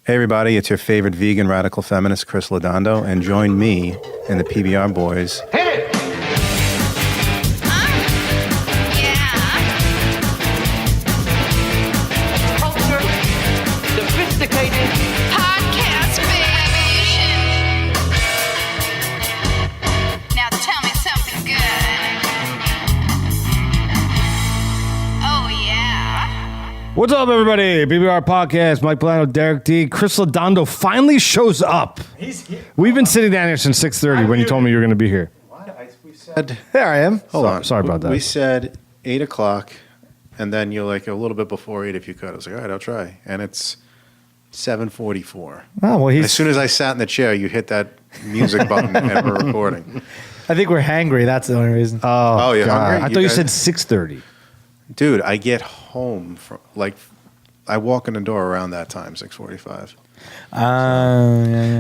Hey everybody, it's your favorite vegan radical feminist, Chris Laudando, and join me and the PBR boys. Hit it! Culture, sophisticated Podcast, baby. Now tell me something good. Oh, yeah. What's up, everybody? PBR Podcast, Mike Plano, Derek D. Chris Laudando finally shows up. He's here. We've been sitting down here since 6:30 when you told me you were going to be here. We said, There I am. hold on. Sorry about that. We said 8 o'clock, and then you're like a little bit before 8 if you could. I was like, all right, I'll try. And it's 7:44. Oh, well, As soon as I sat in the chair, you hit that music button and we're recording. I think we're hangry. That's the only reason. Oh, you're God. hungry? I thought you guys- said 6:30. Dude, I get home from, I walk in the door around that time, 6:45.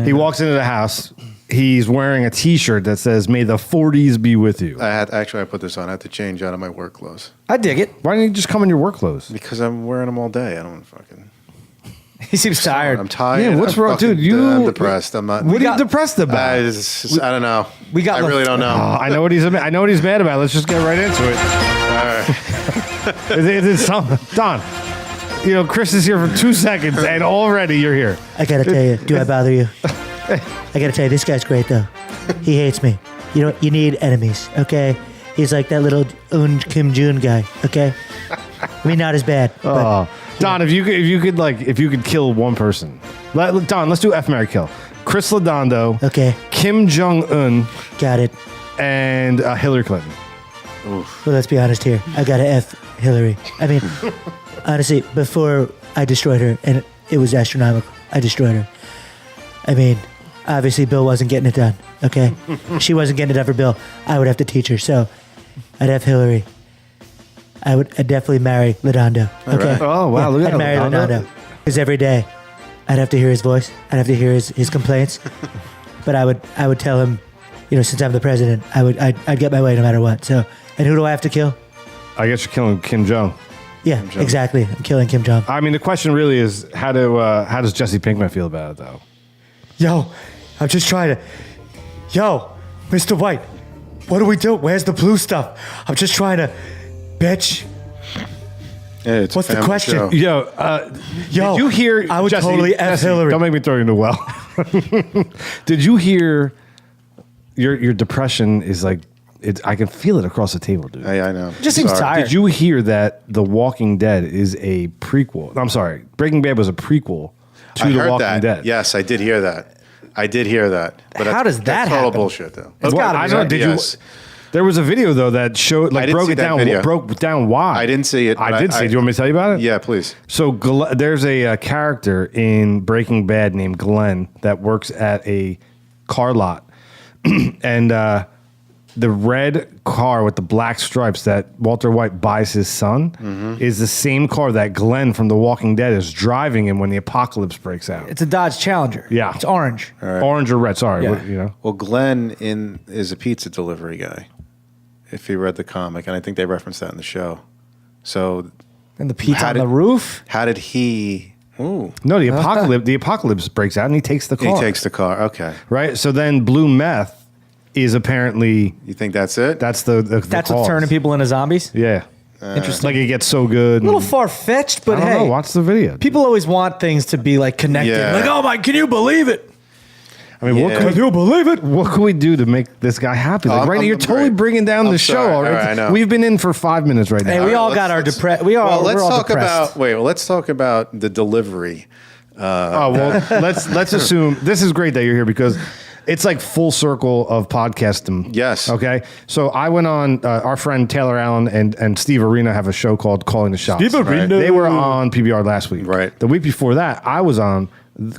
He walks into the house. He's wearing a T-shirt that says, "May the 40s be with you." I put this on. I had to change out of my work clothes I dig it. Why didn't you just come in your work clothes? because I'm wearing them all day. I don't want to fucking. He seems tired. I'm tired. Yeah, what's I'm wrong, fucking- dude? I'm depressed. I'm not. What are got- you depressed about? I don't know. we got I really don't know. I know what he's mad about. Let's just get right into it. It's something. Don, Chris is here for 2 seconds and already you're here. I gotta tell you, do I bother you? I gotta tell you, this guy's great though. He hates me. You need enemies, okay? He's like that little Kim Jun guy, okay? I mean, not as bad. But Oh, Don, if you could kill one person, Don, let's do F, Marry, Kill. Chris Laudando, okay, Kim Jong Un, got it. and Hillary Clinton. Well, let's be honest here. I gotta F Hillary. I mean, honestly, before I destroyed her, and it was astronomical, I destroyed her. I mean, obviously, Bill wasn't getting it done, okay? She wasn't getting it done for Bill. I would have to teach her, so I'd F Hillary. I'd definitely marry Laudando, okay? right. Oh, wow, look at I'd marry Laudando. Laudando. Because every day, I'd have to hear his voice. I'd have to hear his complaints. But I would tell him, since I'm the president, I'd get my way no matter what. So, and who do I have to kill? I guess you're killing Kim Jong. Yeah, exactly. I'm killing Kim Jong. I mean, the question really is, how does Jesse Pinkman feel about it, though? Yo, I'm just trying to. Yo, Mr. White, what do we do? Where's the blue stuff? I'm just trying to. Bitch. Yeah, it's a What's the family question? show. Yo, Yo, did you hear? I would Jesse, totally F Jesse, Hillary. Don't make me throw you in the well. Did you hear? Your depression is like. I can feel it across the table, dude. I know. Just seems Sorry. tired. Did you hear that The Walking Dead is a prequel? I'm sorry, Breaking Bad was a prequel to I The heard Walking that. Dead. Yes, I did hear that. But How does that that's total happen? bullshit, though. It's Well, gotta I be, don't know. right? Did Yes. you? There was a video though that showed I didn't see that video. broke down why. I didn't see it, I but did see it. Do you want me to tell you about it? Yeah, please. So there's a character in Breaking Bad named Glenn that works at a car lot, and the red car with the black stripes that Walter White buys his son is the same car that Glenn from The Walking Dead is driving in when the apocalypse breaks out. It's a Dodge Challenger. Yeah. It's orange. Orange or red? Sorry, Yeah. Well, Glenn is a pizza delivery guy, if you read the comic, and I think they referenced that in the show. So And the pizza How on did- the roof. how did he... Ooh, No, the apocalypse breaks out and he takes the car. he takes the car. Okay. right. So then blue meth is apparently You think that's it? that's the That's what's cause. turning people into zombies. Yeah, Interesting. like it gets so good. A little far fetched, but I don't hey, know. Watch the video. people always want things to be like connected. Yeah. Like, oh my, can you believe it? I mean, Yeah. Can you believe it? what can we do to make this guy happy? Like, I'm- you're I'm totally great. bringing down I'm the show sorry. already. All right, I know. We've been in for 5 minutes right now. Hey, we all got our let's- We are. Well, let's we're all talk depressed. let's talk about the delivery. Oh well, let's assume this is great that you're here because it's like full circle of podcasting. Yes. Okay. So I went on. Our friend Taylor Allen and Steve Arena have a show called Calling the Shots. Steve Arena. They were on PBR last week. Right. The week before that, I was on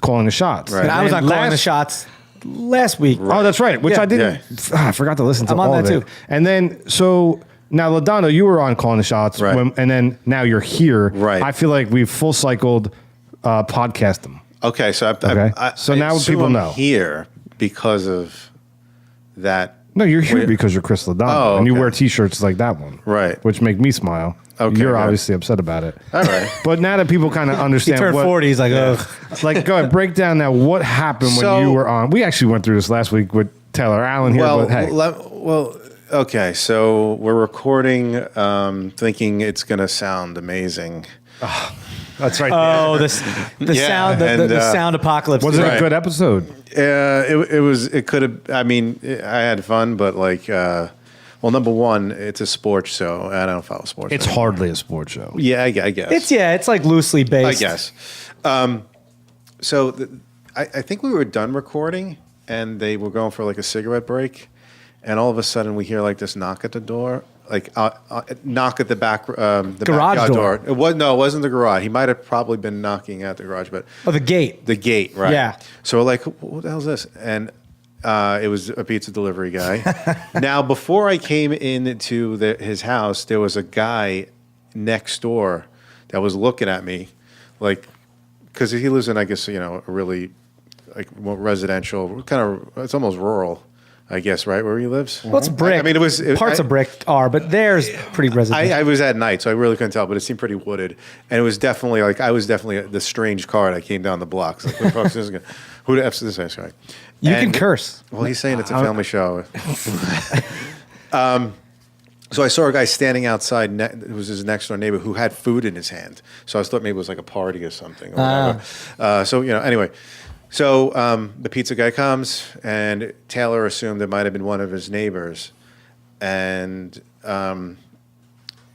Calling the Shots. Right. And I was on calling the last- shots last week. Oh, that's right. Which Yeah. I didn't. I forgot to listen to I'm on all that of it. too. And then so. Now, Laudando, you were on Calling the Shots, Right. and then now you're here. Right. I feel like we've full cycled podcast them. Okay, so Okay. So now assume people I'm know. here because of that No, you're here because you're Chris Laudando, Oh, and you okay. wear T-shirts like that one, Right. Which make me smile. Okay, you're good. obviously upset about it. All right. But now that people kind of He understand, turned 40. He's like, ugh. like, go ahead, break down now what happened when So- you were on. We actually went through this last week with Taylor Allen here, Well, but hey, okay. So we're recording, thinking it's going to sound amazing. that's right. Oh, the Yeah, sound, and, the sound apocalypse. Was it Right. a good episode? It was. It could have. I mean, I had fun, but like, well, number one, it's a sports show. I don't follow sports. It's anymore. hardly a sports show. Yeah, I guess. It's like loosely based. I guess. So I think we were done recording, and they were going for like a cigarette break, and all of a sudden we hear like this knock at the door, like knock at the back, the Garage backyard door. It wasn't the garage. He might have probably been knocking at the garage, but Oh, the gate. the gate, right? Yeah. So we're like, what the hell is this? And it was a pizza delivery guy. Now, before I came into his house, there was a guy next door that was looking at me, like, because he lives in, I guess, a really like more residential, kind of, it's almost rural, I guess, right where he lives. Well, it's brick. I mean, parts of brick are, but there's pretty residential. I was at night, so I really couldn't tell, but it seemed pretty wooded, and it was definitely like I was definitely the strange car that came down the blocks. Like, who the fuck is this guy? Who the F's is this guy? you can And- curse. Well, he's saying it's a family show. So I saw a guy standing outside. It was his next door neighbor who had food in his hand. So I thought maybe it was like a party or something. Or whatever. So anyway. So the pizza guy comes, and Taylor assumed it might have been one of his neighbors, and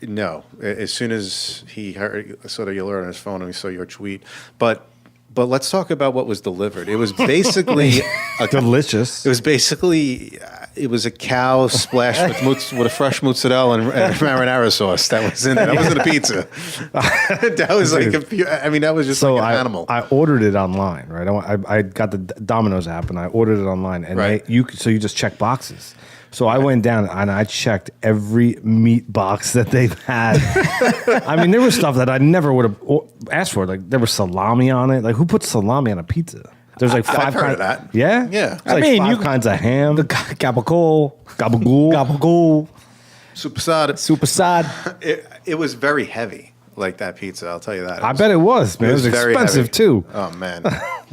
no. As soon as he heard, sort of, you alert on his phone, and he saw your tweet, but let's talk about what was delivered. It was basically Delicious. It was basically it was a cow splashed with a fresh mozzarella and marinara sauce that was in it. That wasn't a pizza. That was like that was just So like an animal. I ordered it online, right? I got the Domino's app and I ordered it online, and Right. you just check boxes. So I went down and I checked every meat box that they've had. I mean, there was stuff that I never would have asked for. Like there was salami on it. Like who puts salami on a pizza? There's like five I've heard kinds of that. Yeah, Yeah. It's like five kinds of ham. Gabagool. Gabagool. Gabagool. Super sad. Super sad. It was very heavy, like that pizza. I'll tell you that. I bet it was, man. It was very expensive heavy. too. Oh man,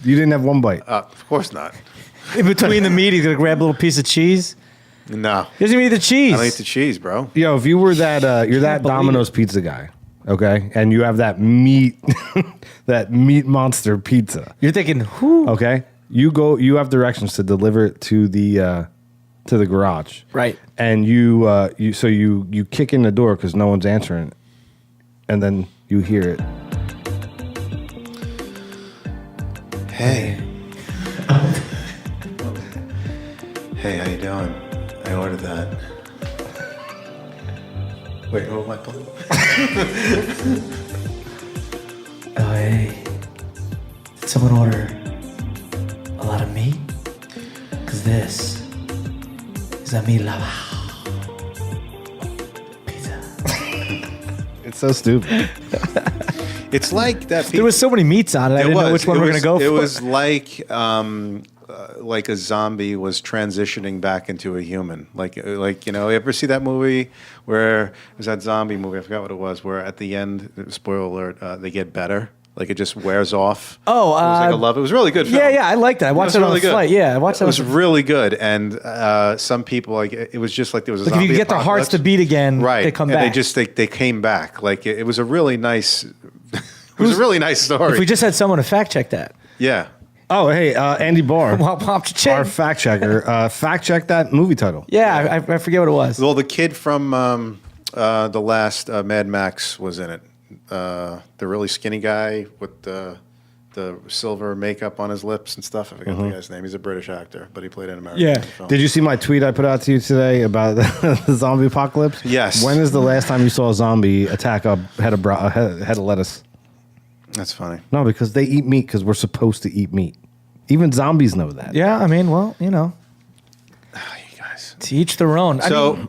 You didn't have one bite. of course not. In between the meat, he's going to grab a little piece of cheese. No, He doesn't even eat the cheese. I don't eat the cheese, bro. Yo, if you were that, you're that believe Domino's pizza guy, okay, and you have that meat, that meat monster pizza, You're thinking, who? okay, you have directions to deliver it to the garage, Right. and you kick in the door because no one's answering, and then you hear it. Hey. Hey, how you doing? I ordered that. Wait, who am I pulling? Oh, hey. Did someone order a lot of meat? Because this is a meat lava pizza. It's so stupid. It's like that. There was so many meats on it. I didn't know which one we're going to go for. It was like a zombie was transitioning back into a human. You ever see that movie where it was that zombie movie? I forgot what it was. Where at the end, spoiler alert, they get better. Like it just wears off. Oh, it was like a love. It was a really good. Film. Yeah, I liked it. I watched it on the flight. Yeah, I watched it. It was really good, and some people like it was just like there was a Like if zombie you could get their hearts apocalypse. to beat again, right? they come and back. They came back. Like it was a really nice. It was a really nice story. If we just had someone to fact check that. Yeah. Oh, hey, Andy Barr, Well, our fact checker, fact check that movie title. yeah, I forget what it was. Well, the kid from the last Mad Max was in it. The really skinny guy with the silver makeup on his lips and stuff. I forgot the guy's name. He's a British actor, but he played in American. Yeah. film. Did you see my tweet I put out to you today about the zombie apocalypse? Yes. When is the last time you saw a zombie attack a head of lettuce? That's funny. No, because they eat meat because we're supposed to eat meat. Even zombies know that. Yeah, I mean, well, You guys. to each their own. So,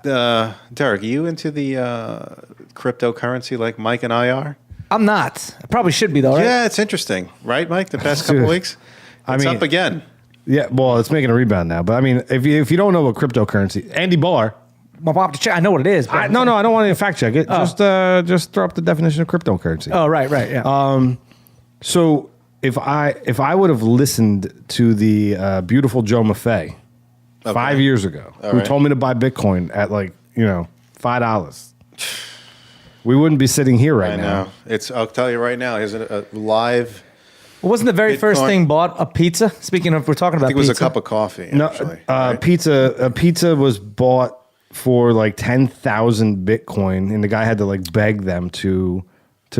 Derek, are you into the cryptocurrency like Mike and I are? I'm not. I probably should be though, right? Yeah, it's interesting, right, Mike? The past couple Dude, weeks, I it's mean- up again. Yeah, well, it's making a rebound now. But I mean, if you don't know what cryptocurrency, Andy Barr. My pop to check. I know what it is. But No, I don't want to fact check it. Just throw up the definition of cryptocurrency. Oh, right, yeah. So if I would have listened to the beautiful Joe Maffei 5 years ago, who right. told me to buy Bitcoin at $5, we wouldn't be sitting here right I now. know. I'll tell you right now. Here's a live. Wasn't the very first Bitcoin- thing bought a pizza? Speaking of, we're talking about I think it was pizza. a cup of coffee. No, Actually, right? pizza was bought for like 10,000 Bitcoin, and the guy had to like beg them to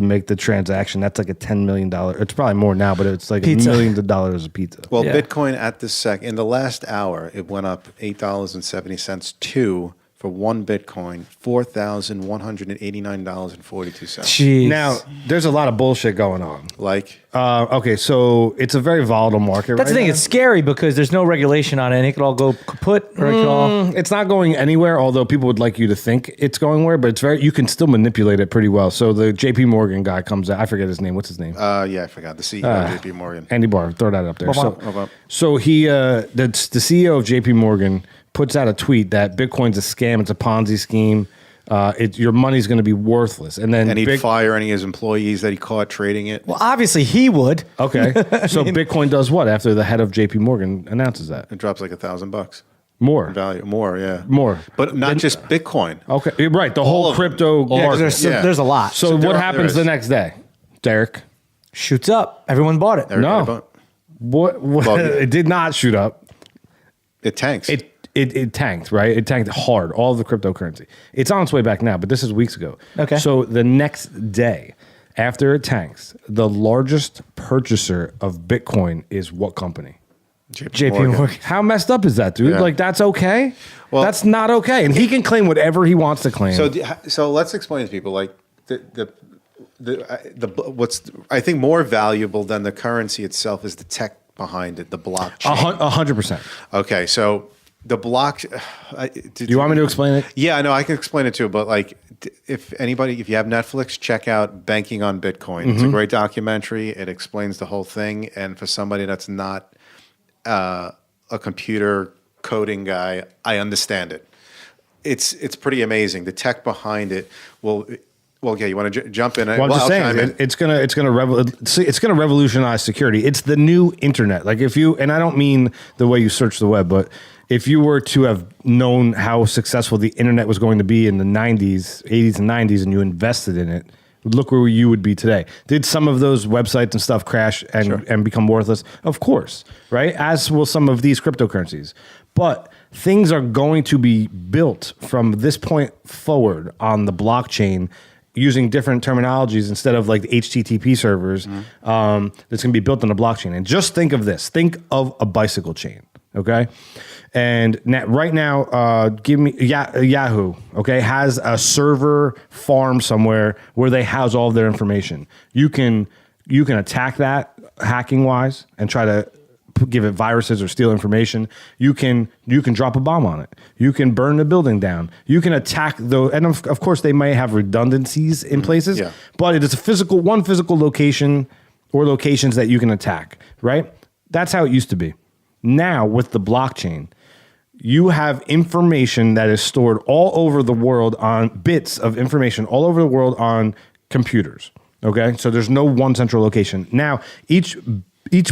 make the transaction. That's like a $10 million. It's probably more now, but it's like Pizza. millions of dollars of pizza. Well, Yeah. Bitcoin at this in the last hour, it went up $8.70 to, for one Bitcoin, $4,189.42. Jeez. Now, there's a lot of bullshit going on. Like, Okay, so it's a very volatile market. That's the right thing. now. It's scary because there's no regulation on it. And it could all go kaput, or it could all. It's not going anywhere, although people would like you to think it's going where, but you can still manipulate it pretty well. So the JP Morgan guy comes out. I forget his name. What's his name? yeah, I forgot. The CEO of JP Morgan. Andy Barr. Throw that up there. Well, So he, the CEO of JP Morgan puts out a tweet that Bitcoin's a scam. It's a Ponzi scheme. Your money's going to be worthless. And then And he'd fire any of his employees that he caught trading it. Well, obviously he would. Okay. So Bitcoin does what after the head of JP Morgan announces that? It drops like $1,000 More. in value. More, yeah. More. But not just Bitcoin. Okay. You're right. The whole of them. crypto All Yeah, 'cause market. there's, Yeah. there's a lot. So So what there happens is. the next day, Derek? Shoots up. Everyone bought it. Everybody No. bought- What Well, yeah. it did not shoot up. It tanks. It tanked, right? It tanked hard, all of the cryptocurrency. It's on its way back now, but this is weeks ago. Okay. So the next day after it tanks, the largest purchaser of Bitcoin is what company? JP Morgan. How messed up is that, dude? Yeah. Like, that's okay? Well- that's not okay. And he can claim whatever he wants to claim. So let's explain to people like what's I think more valuable than the currency itself is the tech behind it, the blockchain. 100%. Okay, so the block. Do you want me to explain it? Yeah, I know I can explain it too, but like if you have Netflix, check out Banking on Bitcoin. It's a great documentary. It explains the whole thing, and for somebody that's not a computer coding guy, I understand it. It's pretty amazing. The tech behind it will. Well, yeah, you want to jump in? Well, I'm just chime saying, in. it's gonna revolutionize security. It's the new internet. Like and I don't mean the way you search the web, but if you were to have known how successful the internet was going to be in the 90s, 80s, and 90s, and you invested in it, look where you would be today. Did some of those websites and stuff crash and become worthless? Of course, right? As will some of these cryptocurrencies. But things are going to be built from this point forward on the blockchain using different terminologies instead of like the HTTP servers that's going to be built on the blockchain. And just think of this. Think of a bicycle chain, okay? And right now, give me Yahoo, okay, has a server farm somewhere where they house all of their information. You can attack that hacking-wise and try to give it viruses or steal information. You can drop a bomb on it. You can burn the building down. You can attack those, and of course they may have redundancies in places. Yeah. But it is one physical location or locations that you can attack. Right? That's how it used to be. Now with the blockchain, you have information that is stored all over the world on bits of information all over the world on computers. Okay, so there's no one central location. Now each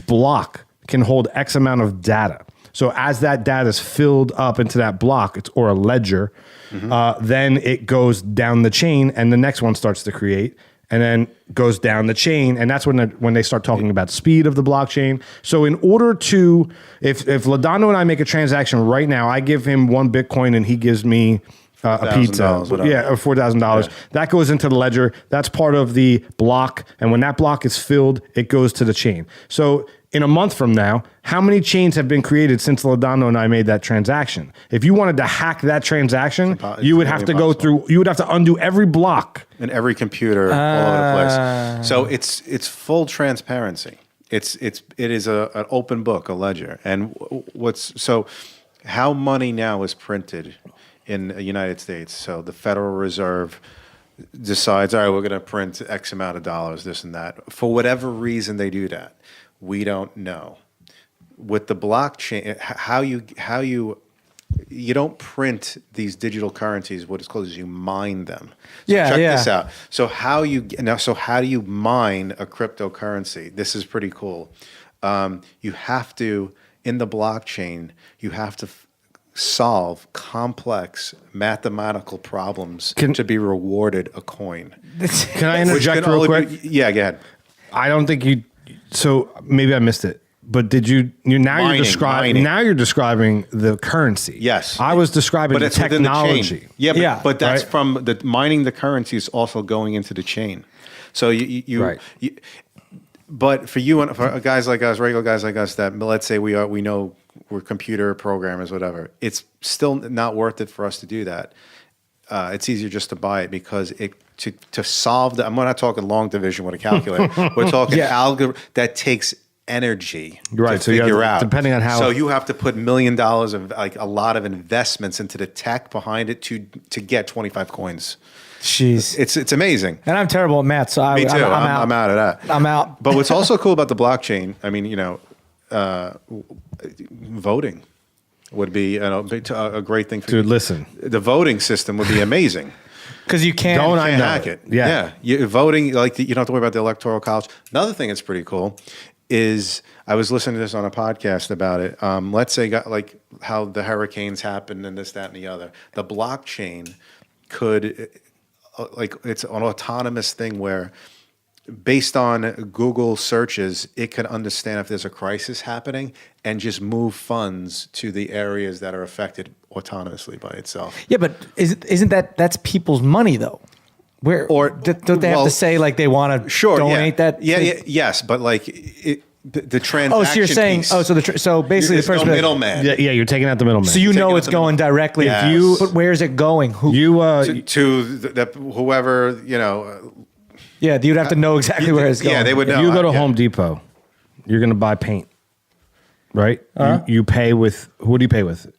block can hold X amount of data. So as that data is filled up into that block, or a ledger, then it goes down the chain, and the next one starts to create, and then goes down the chain, and that's when they start talking about speed of the blockchain. So in order to, if Laudando and I make a transaction right now, I give him one Bitcoin and he gives me a pizza, $1,000, yeah, or $4,000. Yeah. That goes into the ledger. That's part of the block, and when that block is filled, it goes to the chain. So in a month from now, how many chains have been created since Laudando and I made that transaction? If you wanted to hack that transaction, you would have to go through. You would have to undo every block in every computer all over the place. So it's full transparency. It is an open book, a ledger. And how money now is printed in the United States. So the Federal Reserve decides, all right, we're going to print X amount of dollars, this and that. For whatever reason they do that, we don't know. with the blockchain, you don't print these digital currencies. What it's called is you mine them. So Yeah, check yeah. this out. So how do you mine a cryptocurrency? This is pretty cool. You have to, in the blockchain, you have to solve complex mathematical problems to be rewarded a coin. Can I interject real quick? Yeah, go ahead. I don't think you. So maybe I missed it. But did you? Now you're describing the currency. Yes, I was describing but the it's within the technology. chain. Yeah, but that's right? from the mining the currency is also going into the chain. So you but for you and for guys like us, regular guys like us, that let's say we know we're computer programmers, whatever. It's still not worth it for us to do that. It's easier just to buy it because to solve the. I'm not talking long division with a calculator. We're talking algorithm that takes energy to so you figure have, out. depending on how. So you have to put $1 million of like a lot of investments into the tech behind it to get 25 coins. Jeez. It's amazing. And I'm terrible at math, so Me too. I'm out of that. I'm out. But what's also cool about the blockchain, I mean, voting would be a great thing for Dude, listen. The voting system would be amazing. Because you can't. You I can't know. hack it. Yeah. You're voting, like you don't have to worry about the electoral college. Another thing that's pretty cool is I was listening to this on a podcast about it. Let's say like how the hurricanes happened and this, that, and the other. The blockchain could, like it's an autonomous thing where based on Google searches, it can understand if there's a crisis happening and just move funds to the areas that are affected autonomously by itself. Yeah, but isn't that's people's money though? Don't they have to say like they want to donate that? Yes, but like the transaction. Oh, so you're saying? piece, So so basically there's the person no middleman. Yeah, you're taking out the middleman. So you know it's going directly. Yes. But where's it going? Who? to whoever Yeah, you'd have to know exactly where it's going. Yeah, they would know. If you go to Yeah. Home Depot, you're going to buy paint, right? You pay with, what do you pay with?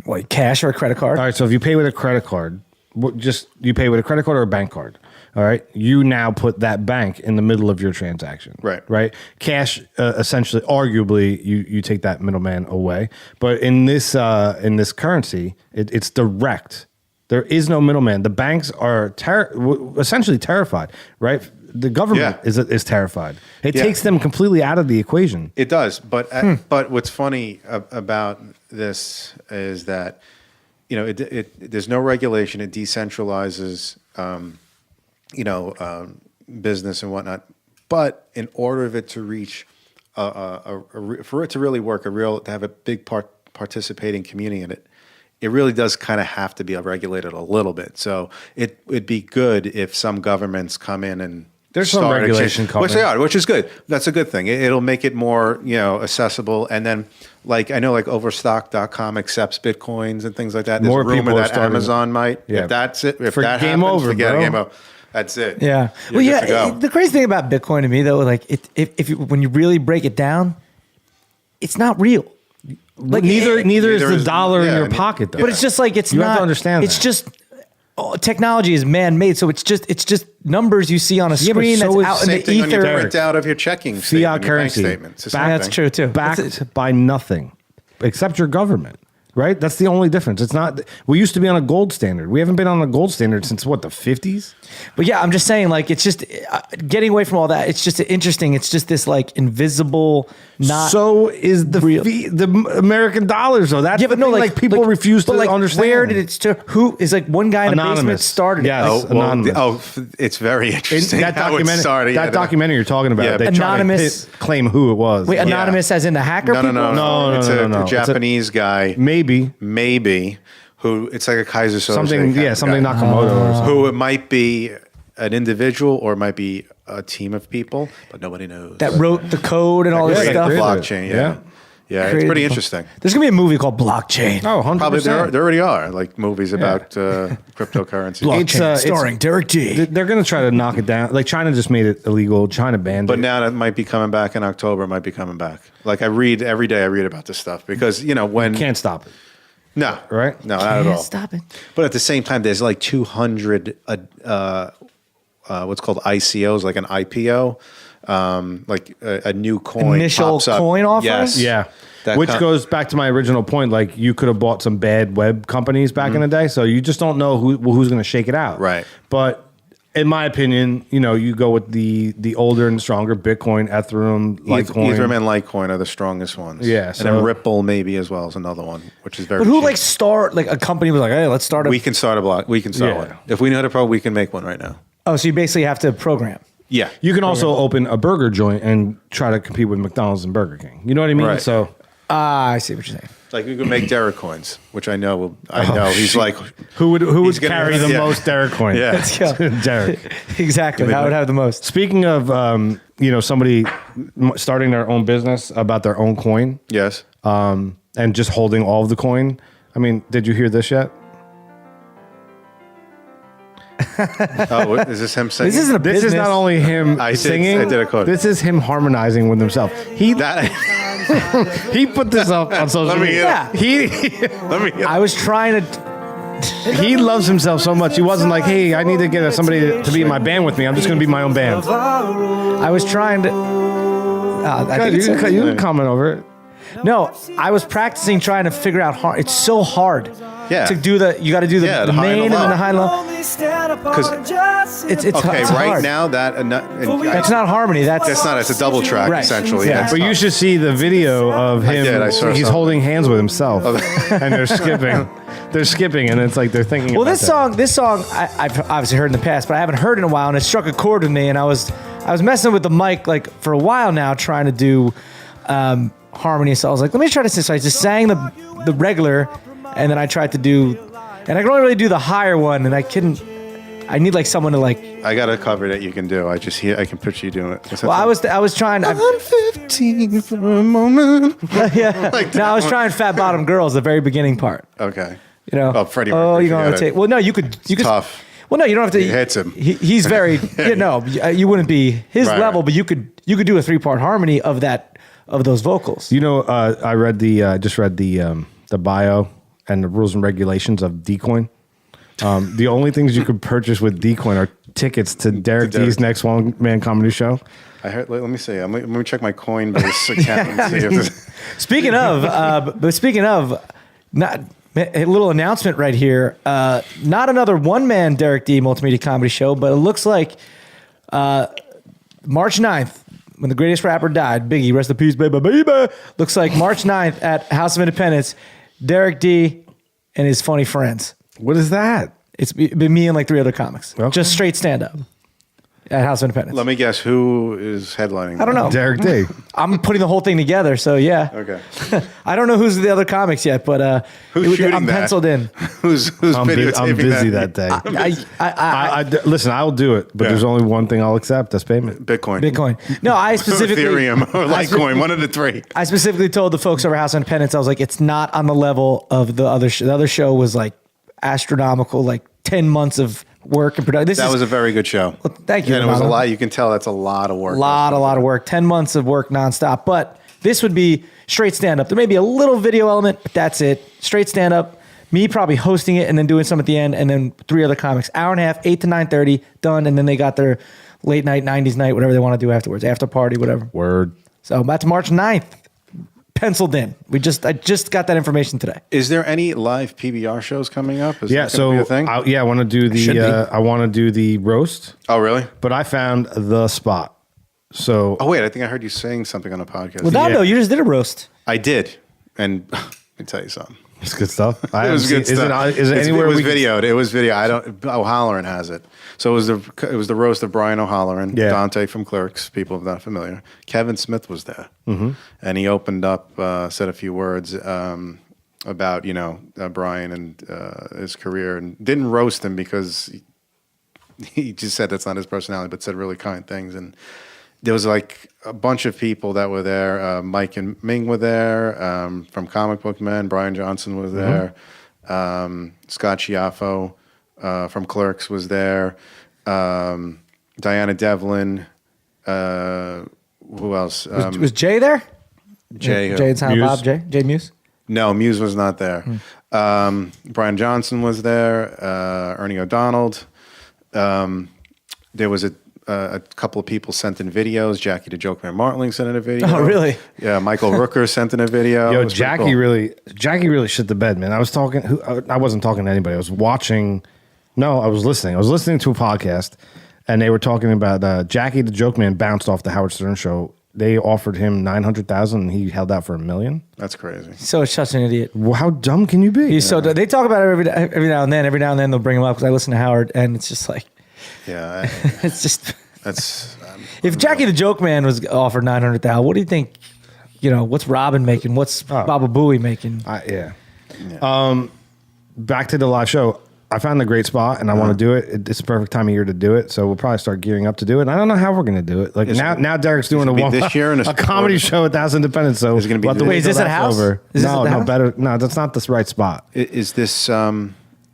Wait, cash or a credit card? All right, so if you pay with a credit card, you pay with a credit card or a bank card. All right, you now put that bank in the middle of your transaction. Right. Cash, essentially, arguably, you take that middleman away. But in this currency, it's direct. There is no middleman. The banks are essentially terrified, right? The government is terrified. It takes them completely out of the equation. It does, but what's funny about this is that there's no regulation. It decentralizes business and whatnot. But in order of it to reach for it to really work, to have a big participating community in it, it really does kind of have to be regulated a little bit. So it'd be good if some governments come in and there's some regulation coming, which they are, which is good. That's a good thing. It'll make it more accessible. And then like I know like Overstock.com accepts Bitcoins and things like that. There's More a rumor people are that starting Amazon might. Yeah. If that's it, if For that game happens, over, forget bro. game over. That's it. Yeah. You're good to go. The crazy thing about Bitcoin to me though, like when you really break it down, it's not real. Like neither is the is- dollar in yeah, your and- pocket, though. But it's just like it's You not. have to understand It's that. just technology is man-made, so it's just numbers you see on a but screen so that's is out in Same the thing on your ether. printout of your checking Fiat statement, your bank currency. statement. It's the same That's thing. true too. backed by nothing except your government, right? That's the only difference. It's not. We used to be on a gold standard. We haven't been on a gold standard since what, the 50s? But yeah, I'm just saying, like, it's just getting away from all that. It's just interesting. It's just this like invisible, not So is the real. the American dollars, though. That's Yeah, but the no, thing, like people refuse to but, like, understand. Where did it? Who is like one guy in the basement Anonymous. started it? Yes. Oh, well, Anonymous. it's very interesting that how it documentary, started. that Yeah, documentary you're talking about, Yeah. they try to Anonymous- claim who it was. Wait, Like, anonymous as in the hacker? No, people? No, It's no, a no. It's a- Japanese guy, maybe who it's like a Kaiser Soze something. kind Yeah, of something guy. Nakamoto or something. Who it might be an individual or it might be a team of people, but nobody knows. That wrote the code and all this Created stuff. the Created it. blockchain. Yeah. Yeah, it's Created pretty the- interesting. There's gonna be a movie called Blockchain. Oh, 100%. Probably there already are like movies about cryptocurrency. It's, starring Derek G. They're going to try to knock it down. Like China just made it illegal. China banned But it. now that might be coming back in October. It might be coming back. Like I read every day. I read about this stuff because when Can't stop it. no Right? no not at all. Stop it. But at the same time, there's like 200 what's called ICOs, like an IPO, like a new coin Initial pops up. coin offering? Yes. Yeah. That Which com- goes back to my original point. Like you could have bought some bad web companies back in the day, so you just don't know who's going to shake it out. Right. But in my opinion, you go with the older and stronger Bitcoin, Ethereum, Litecoin. Ethereum and Litecoin are the strongest ones. Yeah, and so- then Ripple maybe as well is another one, which is very. But who cheap. start a company was like, hey, let's start a. We can start a block. We can start Yeah. one. If we know how to pro, we can make one right now. Oh, so you basically have to program. Yeah. You can also open a burger joint and try to compete with McDonald's and Burger King. You know what I mean? Right. So I see what you're saying. Like we could make Derek coins, which I know. He's like, who would He's gonna- carry the yeah. most Derek coin? Yeah. Let's go. Derek. Exactly. I would have the most. Speaking of somebody starting their own business about their own coin, yes. and just holding all of the coin. I mean, did you hear this yet? Oh, is this him saying? This isn't a This business. is not only him I did- singing. I did a quote. This is him harmonizing with himself. He he put this up on social Let me media. hear He Let me. I was trying to. he loves himself so much. He wasn't like, hey, I need to get somebody to be in my band with me. I'm just going to be my own band. I was trying to. I think You it's can comment over it. No, I was practicing trying to figure out hard. It's so hard. Yeah. To do you got to do the, Yeah, the the high and main the and then the low. high and low. Because It's okay, it's right hard. now that That's not harmony. That's not. It's a double track Right. essentially. Yeah. That's But you tough. should see the video of him. did, I saw He's something. holding hands with himself, and they're skipping. They're skipping, and it's like they're thinking. Well, about this song, I've obviously heard in the past, but I haven't heard in a while, and it struck a chord with me. And I was messing with the mic like for a while now, trying to do harmony. So I was like, let me try this. So I just sang the regular, and then I tried to do, and I can only really do the higher one, and I couldn't. I need like someone to like. I got a cover that you can do. I can picture you doing it. What's that Well, song? I was trying. I'm 15 for a moment. Yeah. Like No, I was that trying Fat Bottom Girls, the very beginning part. Okay. You know. Oh, Freddie Oh, Mercury, you're gonna forget it. take. Well, no, you could. Tough. Well, no, you don't have to. He hits him. He's very. You wouldn't be his Right, level, right. but you could do a 3-part harmony of those vocals. I read just read the bio and the rules and regulations of Dcoin. The only things you could purchase with Dcoin are tickets to Derek Derek. D's next one man comedy show. I heard. Let me see. Let me check my Coinbase account and see if there's. Speaking of, not a little announcement right here. Not another one-man Derek D multimedia comedy show, but it looks like March 9th, when the greatest rapper died, Biggie, rest in peace, baby, baby. Looks like March 9th at House of Independence, Derek D and his funny friends. What is that? It's been me and like 3 other comics. Okay. Just straight stand-up at House of Independence. Let me guess. Who is headlining? I don't know. Derek D. I'm putting the whole thing together, so yeah. Okay. I don't know who's the other comics yet, but Who's shooting I'm that? penciled in. Who's I'm videotaping busy that day. Listen, I'll do it, but Yeah. there's only one thing I'll accept: that's payment. Bitcoin. Bitcoin. No, I specifically Ethereum or Litecoin. One of the three. I specifically told the folks over House of Independence, I was like, it's not on the level of the other show. The other show was like astronomical, like 10 months of work and production. That was a very good show. Well, thank you, And it was a Romano. lot. You can tell that's a lot of work. a lot of work. 10 months of work nonstop. But this would be straight stand-up. There may be a little video element, but that's it. Straight stand-up. Me probably hosting it and then doing some at the end, and then 3 other comics. Hour and a half, 8 to 9:30, done, and then they got their late night, 90s night, whatever they want to do afterwards, after party, whatever. Word. So that's March 9th. Penciled in. I just got that information today. Is there any live PBR shows coming up? Is Yeah. that gonna be So a thing? I want to do Should be. I want to do the roast, Oh, really? but I found the spot. So Oh, wait. I think I heard you saying something on a podcast. Laudando, Yeah. you just did a roast. I did. And let me tell you something. it's good stuff. It haven't was good seen- stuff. Is it anywhere It was we can- videoed. It was video. I don't. O'Halloran has it. So it was the roast of Brian O'Halloran, Yeah. Dante from Clerks. People are not familiar. Kevin Smith was there, and he opened up, said a few words about Brian and his career, and didn't roast him because he just said that's not his personality, but said really kind things. And there was like a bunch of people that were there. Mike and Ming were there from Comic Book Men. Brian Johnson was there. Scott Schiaffo from Clerks was there. Diana Devlin. Who else? Was Jay there? Jay. Jay and Silent Muse? Bob. Jay Muse. No, Muse was not there. Brian Johnson was there. Ernie O'Donnell. There was a couple of people sent in videos. Jackie the Joke Man Martling sent in a video. Oh, really? Yeah, Michael Rooker sent in a video. Yo, It was pretty Jackie cool. really shit the bed, man. I was talking. I wasn't talking to anybody. I was watching. No, I was listening. I was listening to a podcast, and they were talking about Jackie the Joke Man bounced off the Howard Stern show. They offered him $900,000, and he held out for $1 million. That's crazy. So it's such an idiot. Well, how dumb can you be? He's so they talk about it every now and then. Every now and then they'll bring him up because I listen to Howard, and it's just like Yeah, it's just. that's. If Jackie the Joke Man was offered $900,000, what do you think? What's Robin making? What's Baba Booey making? Yeah. Back to the live show. I found a great spot, and I want to do it. It's the perfect time of year to do it, so we'll probably start gearing up to do it. And I don't know how we're going to do it. Like now, Derek's doing it gonna be this year and a comedy show at Thousand Independence. So Is it gonna be we'll have to this- wait Wait, is till this at that's house? over. Is this at the house? better. No, that's not the right spot. Is this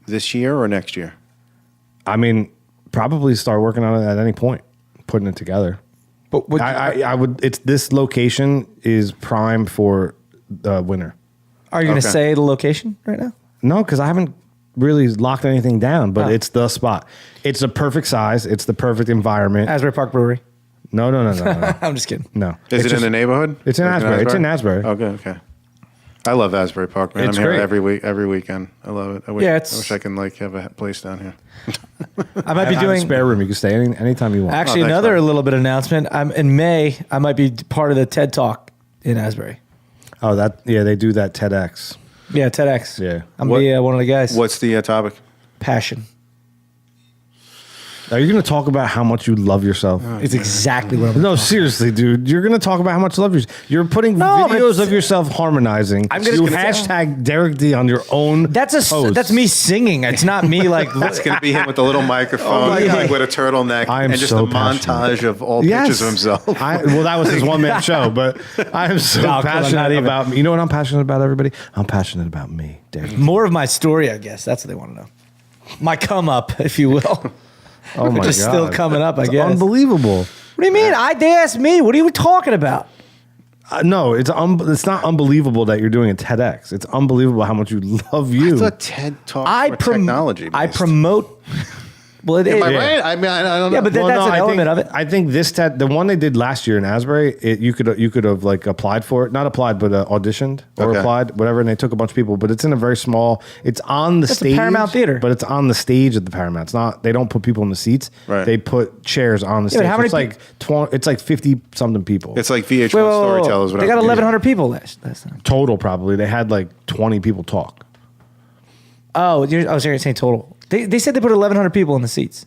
this year or next year? I mean, probably start working on it at any point, putting it together. But what, I would. It's this location is prime for the winter. are you going to Okay. say the location right now? No, because I haven't really locked anything down, but Oh. it's the spot. It's the perfect size. It's the perfect environment. Asbury Park Brewery. No. I'm just kidding. No. Is It's it just- in the neighborhood? It's in Like Asbury. It's in Asbury. Okay. I love Asbury Park, man. It's I'm here great. every weekend. I love it. I wish, Yeah, I it's- wish I can have a place down here. I might be I have a doing spare room. You can stay anytime you want. actually thanks, another man. little bit of announcement. I'm in May. I might be part of the TED Talk in Asbury. Oh, they do that TEDx. Yeah, TEDx. Yeah. I'm What- one of the guys. What's the topic? Passion? Are you going to talk about how much you love yourself? It's exactly what I'm. No, seriously, dude. You're going to talk about how much you love yourself. You're putting No, but videos of yourself harmonizing. I'm just you gonna- hashtag Derek D on your own. That's post. that's me singing. It's not me like. It's going to be him with a little microphone, my God. like with a turtleneck, I am and just so a montage of all pictures of himself. Well, that was his one-man show, but I am so No, 'cause I'm not passionate even. about me. You know what I'm passionate about, everybody? I'm passionate about me, Derek. More of my story, I guess. That's what they want to know. My come up, if you will. Oh my Which is God. still coming up, I It's guess. unbelievable. What do you mean? They asked me. What are you talking about? No, it's not unbelievable that you're doing a TEDx. It's unbelievable how much you love you. I thought TED Talk for technology. I based. promote. Well, it Am I is. right? I mean, I don't know. Yeah, but that's an element of it. I think this the one they did last year in Asbury, you could have like applied for it, not applied, but auditioned or Okay. applied, whatever, and they took a bunch of people. But it's in a very small. It's on the That's a stage, Paramount Theater. but it's on the stage at the Paramount. It's not. They don't put people in the seats. Right. They put chairs on the Yeah, but stage. how So many it's like 20, it's like 50 something people. It's like VH1 Wait, whoa, whoa, whoa. Storytellers. They got 1,100 people last time. total probably. They had like 20 people talk. Oh, I was saying total. They said they put 1,100 people in the seats.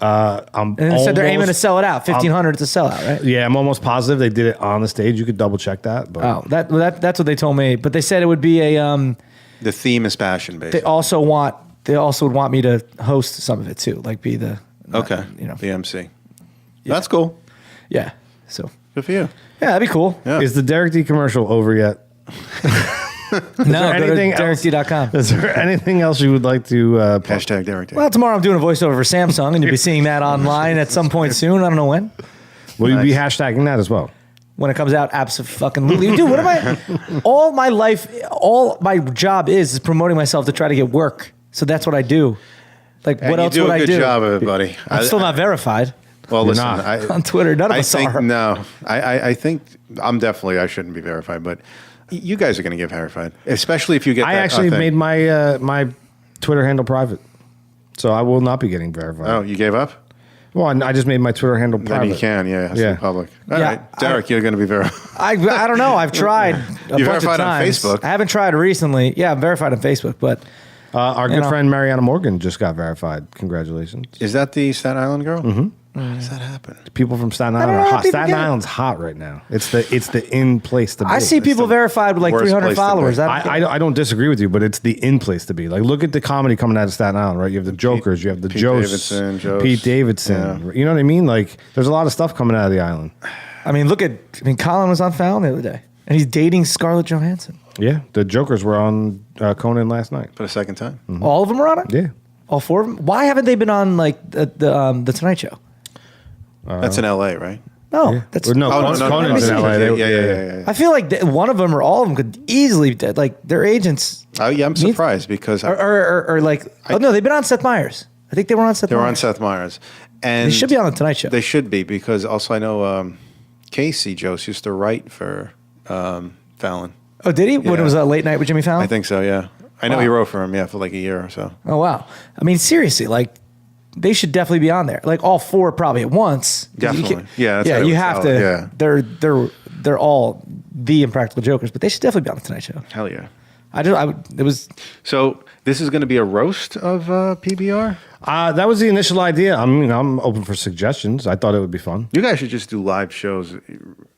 I'm And they said they're aiming to almost- sell it out. 1,500 to sell out, right? Yeah, I'm almost positive they did it on the stage. You could double check that. But Oh, that's what they told me. But they said it would be a. The theme is passion based. They also would want me to host some of it too, like be the. Okay. You know. The MC. That's cool. Yeah. So. Good for you. Yeah, that'd be cool. Yeah. Is the Derek D commercial over yet? No, anything go to else? DerekD.com. Is there anything else you would like to plug? Hashtag Derek. Well, tomorrow I'm doing a voiceover for Samsung, and you'll be seeing that online at some point soon. I don't know when. Will you be Nice. hashtagging that as well? When it comes out, absolutely. Dude, what am I? All my life, all my job is promoting myself to try to get work. So that's what I do. Like, what you else do would a I good do? job of it, buddy. I'm still not verified Well, You're listen. not. on Twitter. None of I us think are. no. I think I shouldn't be verified, but you guys are going to get verified, especially if you get. I that actually thing. made my my Twitter handle private, so I will not be getting verified. Oh, you gave up? Well, I just made my Twitter handle private. Then you can, yeah. It has to Yeah. be public. All Yeah, right, Derek, you're going to be verified. I don't know. I've tried a bunch verified of on times. Facebook. I haven't tried recently. Yeah, I'm verified on Facebook, but Our You good know. friend Mariana Morgan just got verified. Congratulations. Is that the Staten Island girl? Mm-hmm. How does that happen? People from Staten don't Island know are how hot. people Staten get it. Island's hot right now. It's the in place to be. I see people the verified with like worst 300 place to be. followers. I don't disagree with you, but it's the in place to be. Like, look at the comedy coming out of Staten Island, right? You have the Jokers, you have the Pete Josts, Davidson, Jost. Pete Davidson. Yeah. You know what I mean? Like, there's a lot of stuff coming out of the island. I mean, Colin was on Fallon the other day, and he's dating Scarlett Johansson. Yeah, the Jokers were on Conan last night. For the second time? All of them are on it. Yeah, All four of them. Why haven't they been on like the Tonight Show? That's in L.A., right? No, that's Or no, Oh, no, no, Conan's no, in no, LA. yeah. I feel like one of them or all of them could easily like their agents Oh, yeah, I'm surprised because or like oh no, they've been on Seth Meyers. I think they were on Seth. they were on Meyers. Seth Meyers. And They should be on the Tonight Show. They should be, because also I know Casey Jost used to write for Fallon. Oh, did he? When Yeah. it was Late Night with Jimmy Fallon? I think so, yeah. I know Wow. he wrote for him, for like a year or so. Oh, wow. I mean, seriously, like, they should definitely be on there. Like, all four probably at once. 'Cause you Definitely. can't- Yeah, that's how yeah, it you would have sell it, to. yeah. They're all the Impractical Jokers, but they should definitely be on the Tonight Show. Hell yeah. It was. So this is going to be a roast of PBR? That was the initial idea. I mean, I'm open for suggestions. I thought it would be fun. You guys should just do live shows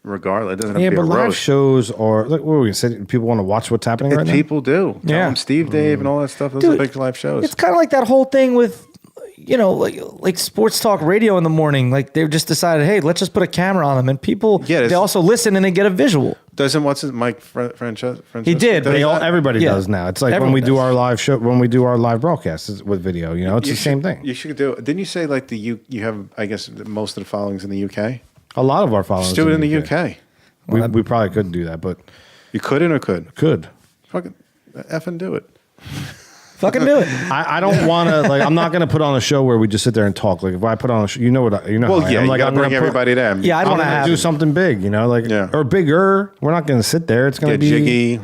regardless. It doesn't have Yeah, to be but a live roast. shows are like what were we gonna say? People want to watch what's happening right now. People do. Tell Yeah. them Steve, Dave, and all that stuff. Those Dude, are big live shows. It's kind of like that whole thing with, like sports talk radio in the morning. Like they've just decided, hey, let's just put a camera on them, and people Yeah, they also listen and they get a visual. Doesn't what's his Mike Francesco? He did, but They all, that? everybody Yeah. does now. It's like Everyone when we do does. our live show, when we do our live broadcasts with video. It's the same thing. You should do it. Didn't you say like you have, I guess, most of the followings in the UK? A lot of our followers Just do it in the UK. We probably couldn't do that, but You couldn't or could? could. Fucking effing do it. Fucking do it. I don't want to like. I'm not going to put on a show where we just sit there and talk. Like if I put on a show, you know what? How Well, I yeah, am. you Like got to I'm gonna bring put- everybody there. Yeah, I I'm don't want going to to have do something big. Like Yeah. or bigger. We're not going to sit there. It's going to Get be jiggy.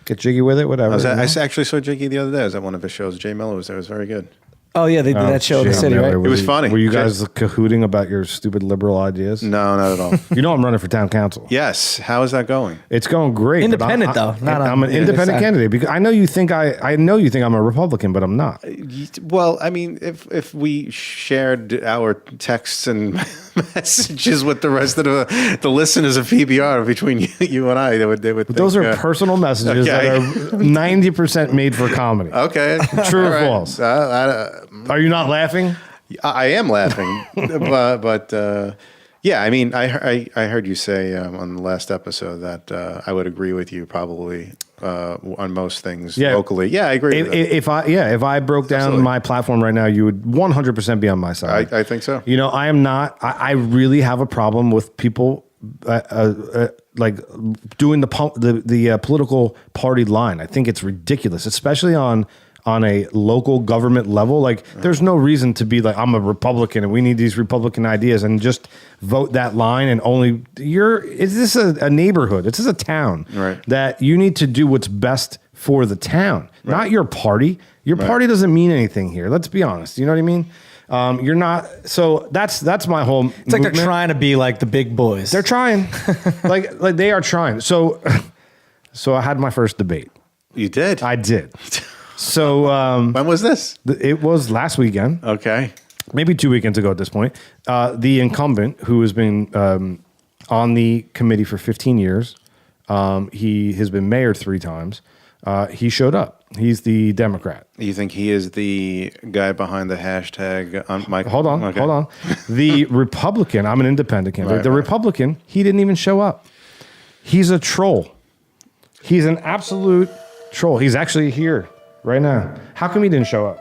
Get jiggy with it. Whatever. I actually saw Jiggy the other day. I was at one of his shows. Jay Mello was there. It was very good. Oh yeah, they did that show in the city, right? It was funny. Were you guys cahooting about your stupid liberal ideas? No, not at all. You know I'm running for town council. Yes. How is that going? It's going great. but Independent, though, not I'm on an the other independent side. candidate because I know you think I'm a Republican, but I'm not. Well, I mean, if we shared our texts and messages with the rest of the listeners of PBR between you and I, they would think, Those are personal messages okay. that are 90% made for comedy. Okay. True All or right. false? Are you not laughing? I am laughing, but yeah, I mean, I heard you say on the last episode that I would agree with you probably on most things locally. Yeah, I agree. with that. If I broke down Absolutely. my platform right now, you would 100% be on my side. I think so. I am not. I really have a problem with people like doing the political party line. I think it's ridiculous, especially on a local government level. Like, there's no reason to be like, I'm a Republican and we need these Republican ideas and just vote that line and only is this a neighborhood? This is a town Right. that you need to do what's best for the town, not your party. Your party doesn't mean anything here. Let's be honest. You know what I mean? You're not. So that's my whole. It's like they're trying to be like the big boys. They're trying, like they are trying. So I had my first debate. You did. I did. So When was this? it was last weekend, Okay. maybe 2 weekends ago at this point. The incumbent, who has been on the committee for 15 years, he has been mayor 3 times. He showed up. He's the Democrat. You think he is the guy behind the hashtag? Hold on. The Republican, I'm an independent candidate. Right, the right. Republican, he didn't even show up. He's a troll. He's an absolute troll. He's actually here right now. How come he didn't show up?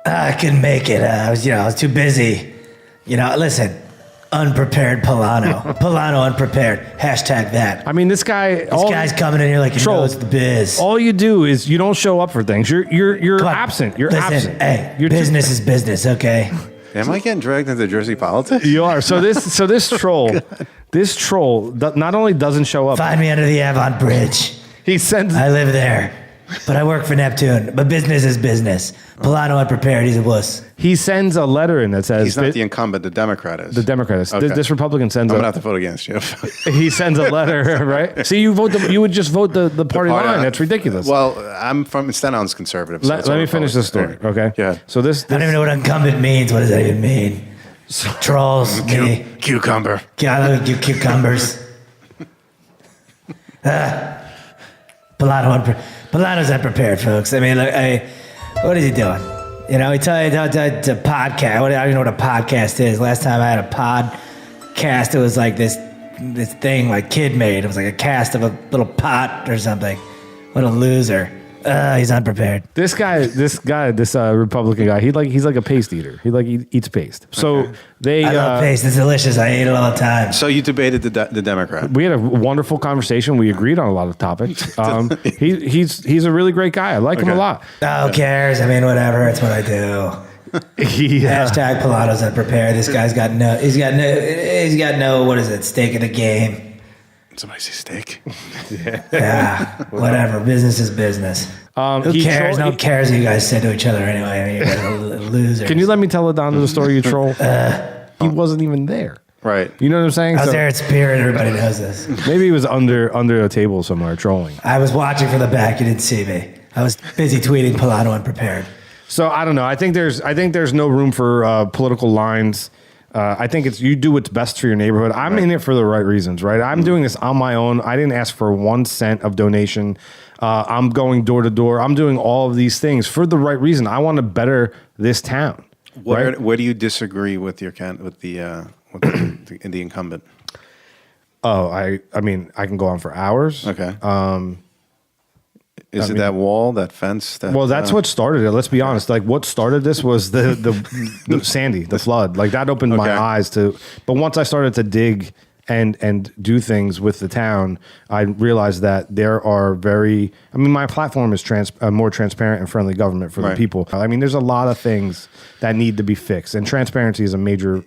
I couldn't make it. I was too busy. Listen, unprepared Polano. Polano unprepared. Hashtag that. I mean, this guy. This guy's coming in here like he Troll. knows the biz. All you do is you don't show up for things. You're Come on. absent. You're Listen, absent. Hey, You're business is business, okay? Am I getting dragged into Jersey politics? You are. So this troll not only doesn't show up, Find me under the Avon Bridge. he sends. I live there. But I work for Neptune. But business is business. Polano unprepared. He's a wuss. He sends a letter in that says He's not the incumbent. The Democrat is. the Democrat is. Okay. This Republican sends I'm a gonna have to vote against you. he sends a letter, right? See, you would just vote the party line. That's ridiculous. Well, I'm from Staten Island's conservative. So let me finish this story, okay? Yeah. So this I don't even know what incumbent means. What does that even mean? Trolls, me. Cucumber. I love you cucumbers. Polano's unprepared, folks. I mean, look, what is he doing? He tell you to podcast. I don't even know what a podcast is. Last time I had a podcast, it was like this thing like Kid made. It was like a cast of a little pot or something. What a loser. He's unprepared. This Republican guy, he's like a paste eater. He eats paste. So I love paste. It's delicious. I eat it all the time. So you debated the Democrat. we had a wonderful conversation. We agreed on a lot of topics. He's a really great guy. I like him a Okay. lot. Who cares? I mean, whatever. It's what I do. Hashtag Pilatos unprepared. This guy's got he's got no, what is it, stake in the game. Somebody say steak. Yeah, whatever. Business is business. Who cares? No one cares what you guys say to each other anyway. I mean, you guys are losers. Can you let me tell Laudando the story, you troll? He wasn't even there. Right. You know what I'm saying? I was there in spirit. Everybody knows this. Maybe he was under a table somewhere trolling. I was watching from the back. You didn't see me. I was busy tweeting Pilato unprepared. So I don't know. I think there's no room for political lines. I think it's you do what's best for your neighborhood. I'm in it for the right reasons, right? I'm doing this on my own. I didn't ask for 1 cent of donation. I'm going door to door. I'm doing all of these things for the right reason. I want to better this town. Where Right? do you disagree with the incumbent? Oh, I mean, I can go on for hours. Okay. Is it that wall, that fence? Well, that's what started it. Let's be honest. Like, what started this was the Sandy, the flood. Like, that opened my eyes to. But once I started to dig and do things with the town, I realized that there are my platform is more transparent and friendly government for the people. I mean, there's a lot of things that need to be fixed, and transparency is a major.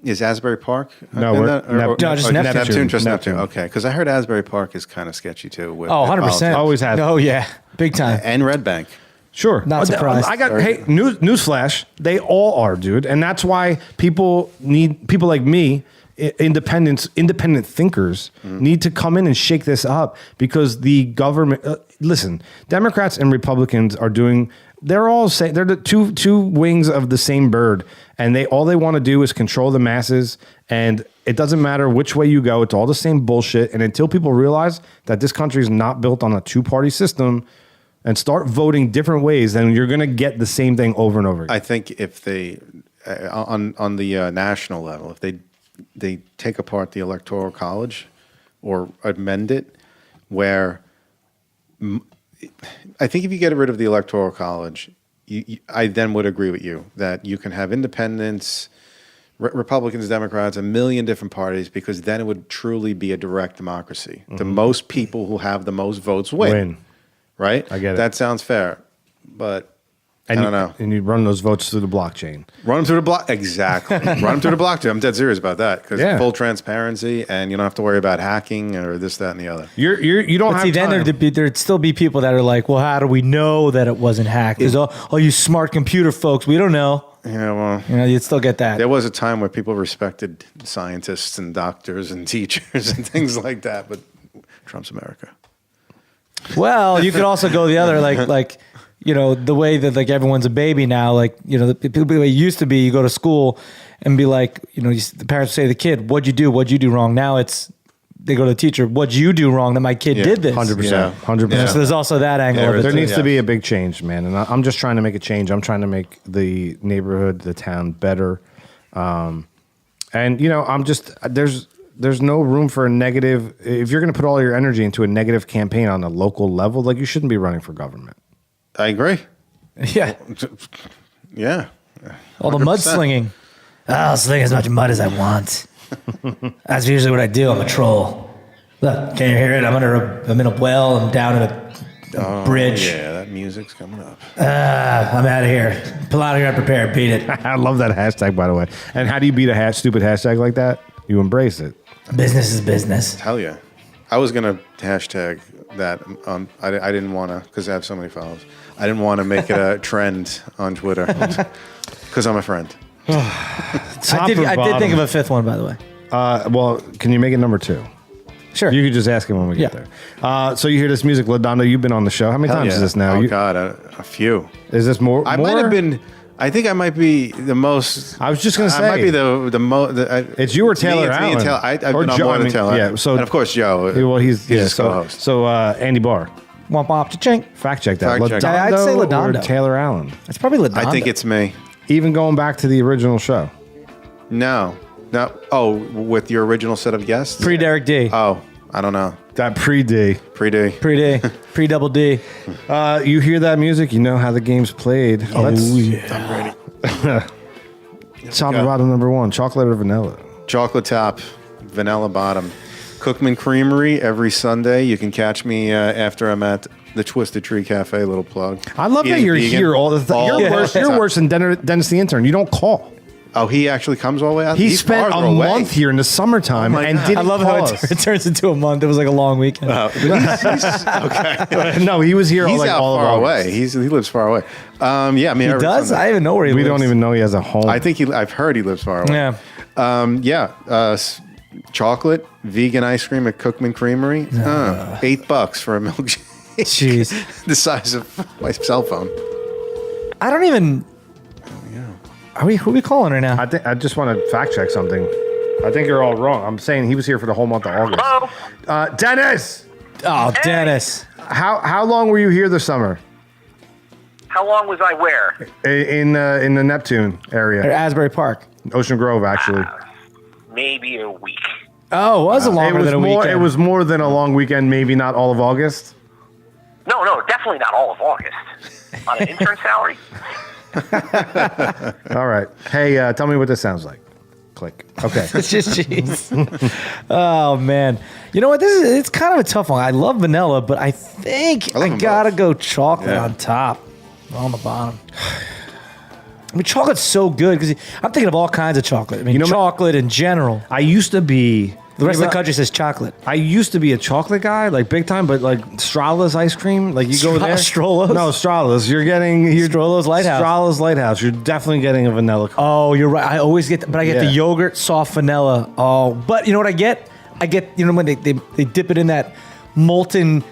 Is Asbury Park? No, just Neptune. Just Neptune. Neptune. Okay, because I heard Asbury Park is kind of sketchy too. With 100%. Always has. Oh, yeah. Big time. and Red Bank. Sure. Not surprised. Newsflash. They all are, dude. And that's why people like me, independent thinkers, need to come in and shake this up because the government, listen, Democrats and Republicans are doing, they're the two wings of the same bird. And all they want to do is control the masses. And it doesn't matter which way you go. It's all the same bullshit. And until people realize that this country is not built on a 2-party system, and start voting different ways, then you're going to get the same thing over and over again. I think if they, on the national level, if they take apart the Electoral College or amend it, where I think if you get rid of the Electoral College, I then would agree with you that you can have independents, Republicans, Democrats, a million different parties, because then it would truly be a direct democracy. The most people who have the most votes win. Right? I get it. That sounds fair, but I don't know. And you run those votes through the blockchain. Run them through the block. Exactly. Run them through the blockchain. I'm dead serious about that because full transparency, and you don't have to worry about hacking or this, that, and the other. You don't But have see, time. then there'd still be people that are like, well, how do we know that it wasn't hacked? There's all you smart computer folks, we don't know. Yeah, well, You'd still get that. there was a time where people respected scientists and doctors and teachers and things like that, but Trump's America. Well, you could also go the other, like the way that like everyone's a baby now. Like the people the way it used to be, you go to school and be like, the parents say to the kid, "What'd you do? What'd you do wrong?" Now they go to the teacher, "What'd you do wrong that my kid did this?" 100%. 100%. Yeah. So there's also that angle of it. There too. needs to be a big change, man. And I'm just trying to make a change. I'm trying to make the neighborhood, the town better. And I'm just there's no room for a negative. If you're going to put all your energy into a negative campaign on a local level, like you shouldn't be running for government. I agree. Yeah. Yeah. All the 100%. mudslinging. I'll sling as much mud as I want. That's usually what I do. I'm a troll. Look, can you hear it? I'm in a well. I'm down in a bridge. Yeah, that music's coming up. I'm out of here. Pilato, you're unprepared. Beat it. I love that hashtag, by the way. And how do you beat a stupid hashtag like that? You embrace it. Business is business. Hell yeah. I was going to hashtag that. I didn't want to, because I have so many followers. I didn't want to make it a trend on Twitter because I'm a friend. I did think of a fifth one, by the way. Well, can you make it number 2? Sure. You could just ask him when we get there. So you hear this music, Laudando. You've been on the show. How many Hell times yeah. is this now? Oh, God, a few. Is this more? I might have been. I think I might be the most. I was just gonna say. I might be the most. It's you or Taylor Allen. I've been Or on Joe, more I than mean, Taylor. yeah, so- and of course Joe. Well, he's his so, co-host. so Andy Barr. Womp womp cha-ching. Fact check that. Fact check. I'd say Laudando. Or Taylor Allen. It's probably Laudando. I think it's me. Even going back to the original show. No. Oh, with your original set of guests. pre-Derek D. Oh, I don't know. That pre-D. Pre-D. Pre-D. Pre-double D. You hear that music, you know how the game's played. yeah. I'm ready. Top of bottom number 1, chocolate or vanilla? Chocolate top, vanilla bottom. Cookman Creamery every Sunday. You can catch me after I'm at the Twisted Tree Cafe, little plug. I love that Eating you're vegan here all the time. all You're the worse. time. You're worse than Dennis the Intern. You don't call. Oh, he actually comes all the way out? He He's spent a farther away. month here in the summertime Oh my and God. didn't I love call how us. it turns into a month. It was like a long weekend. Okay. No, he was here He's like out all far of away. August. He lives far away. Yeah, I mean, He every does? Sunday. I even know where he We lives. don't even know he has a home. I think I've heard he lives far away. Yeah. Chocolate, vegan ice cream at Cookman Creamery. $8 for a milkshake. Jeez. The size of my cell phone. I don't even. Who are we calling right now? I think I just want to fact check something. I think you're all wrong. I'm saying he was here for the whole month of August. Hello? Dennis, Oh, Dennis. how long were you here this summer? How long was I where? In the Neptune At area, Asbury Park. Ocean Grove, actually. Maybe a week. Oh, it was longer than a weekend. It was more than a long weekend. Maybe not all of August. No, definitely not all of August. On an intern salary? All right. Hey, tell me what this sounds like. Click. Okay. It's just cheese. Oh man, you know what? It's kind of a tough one. I love vanilla, but I think I love I them gotta both. go chocolate Yeah. on top, on the bottom. I mean, chocolate's so good because I'm thinking of all kinds of chocolate. I mean, chocolate in general. I used to be. The rest of the country says chocolate. I used to be a chocolate guy, like big time, but like Strala's ice cream, like you go there. Strollo's? No, Strala's. You're getting Strollo's Lighthouse. Strala's Lighthouse. You're definitely getting a vanilla. Oh, you're right. I always get, but I get the Yeah. yogurt soft vanilla. Oh, but you know what I get? I get, you know, when they dip it in that molten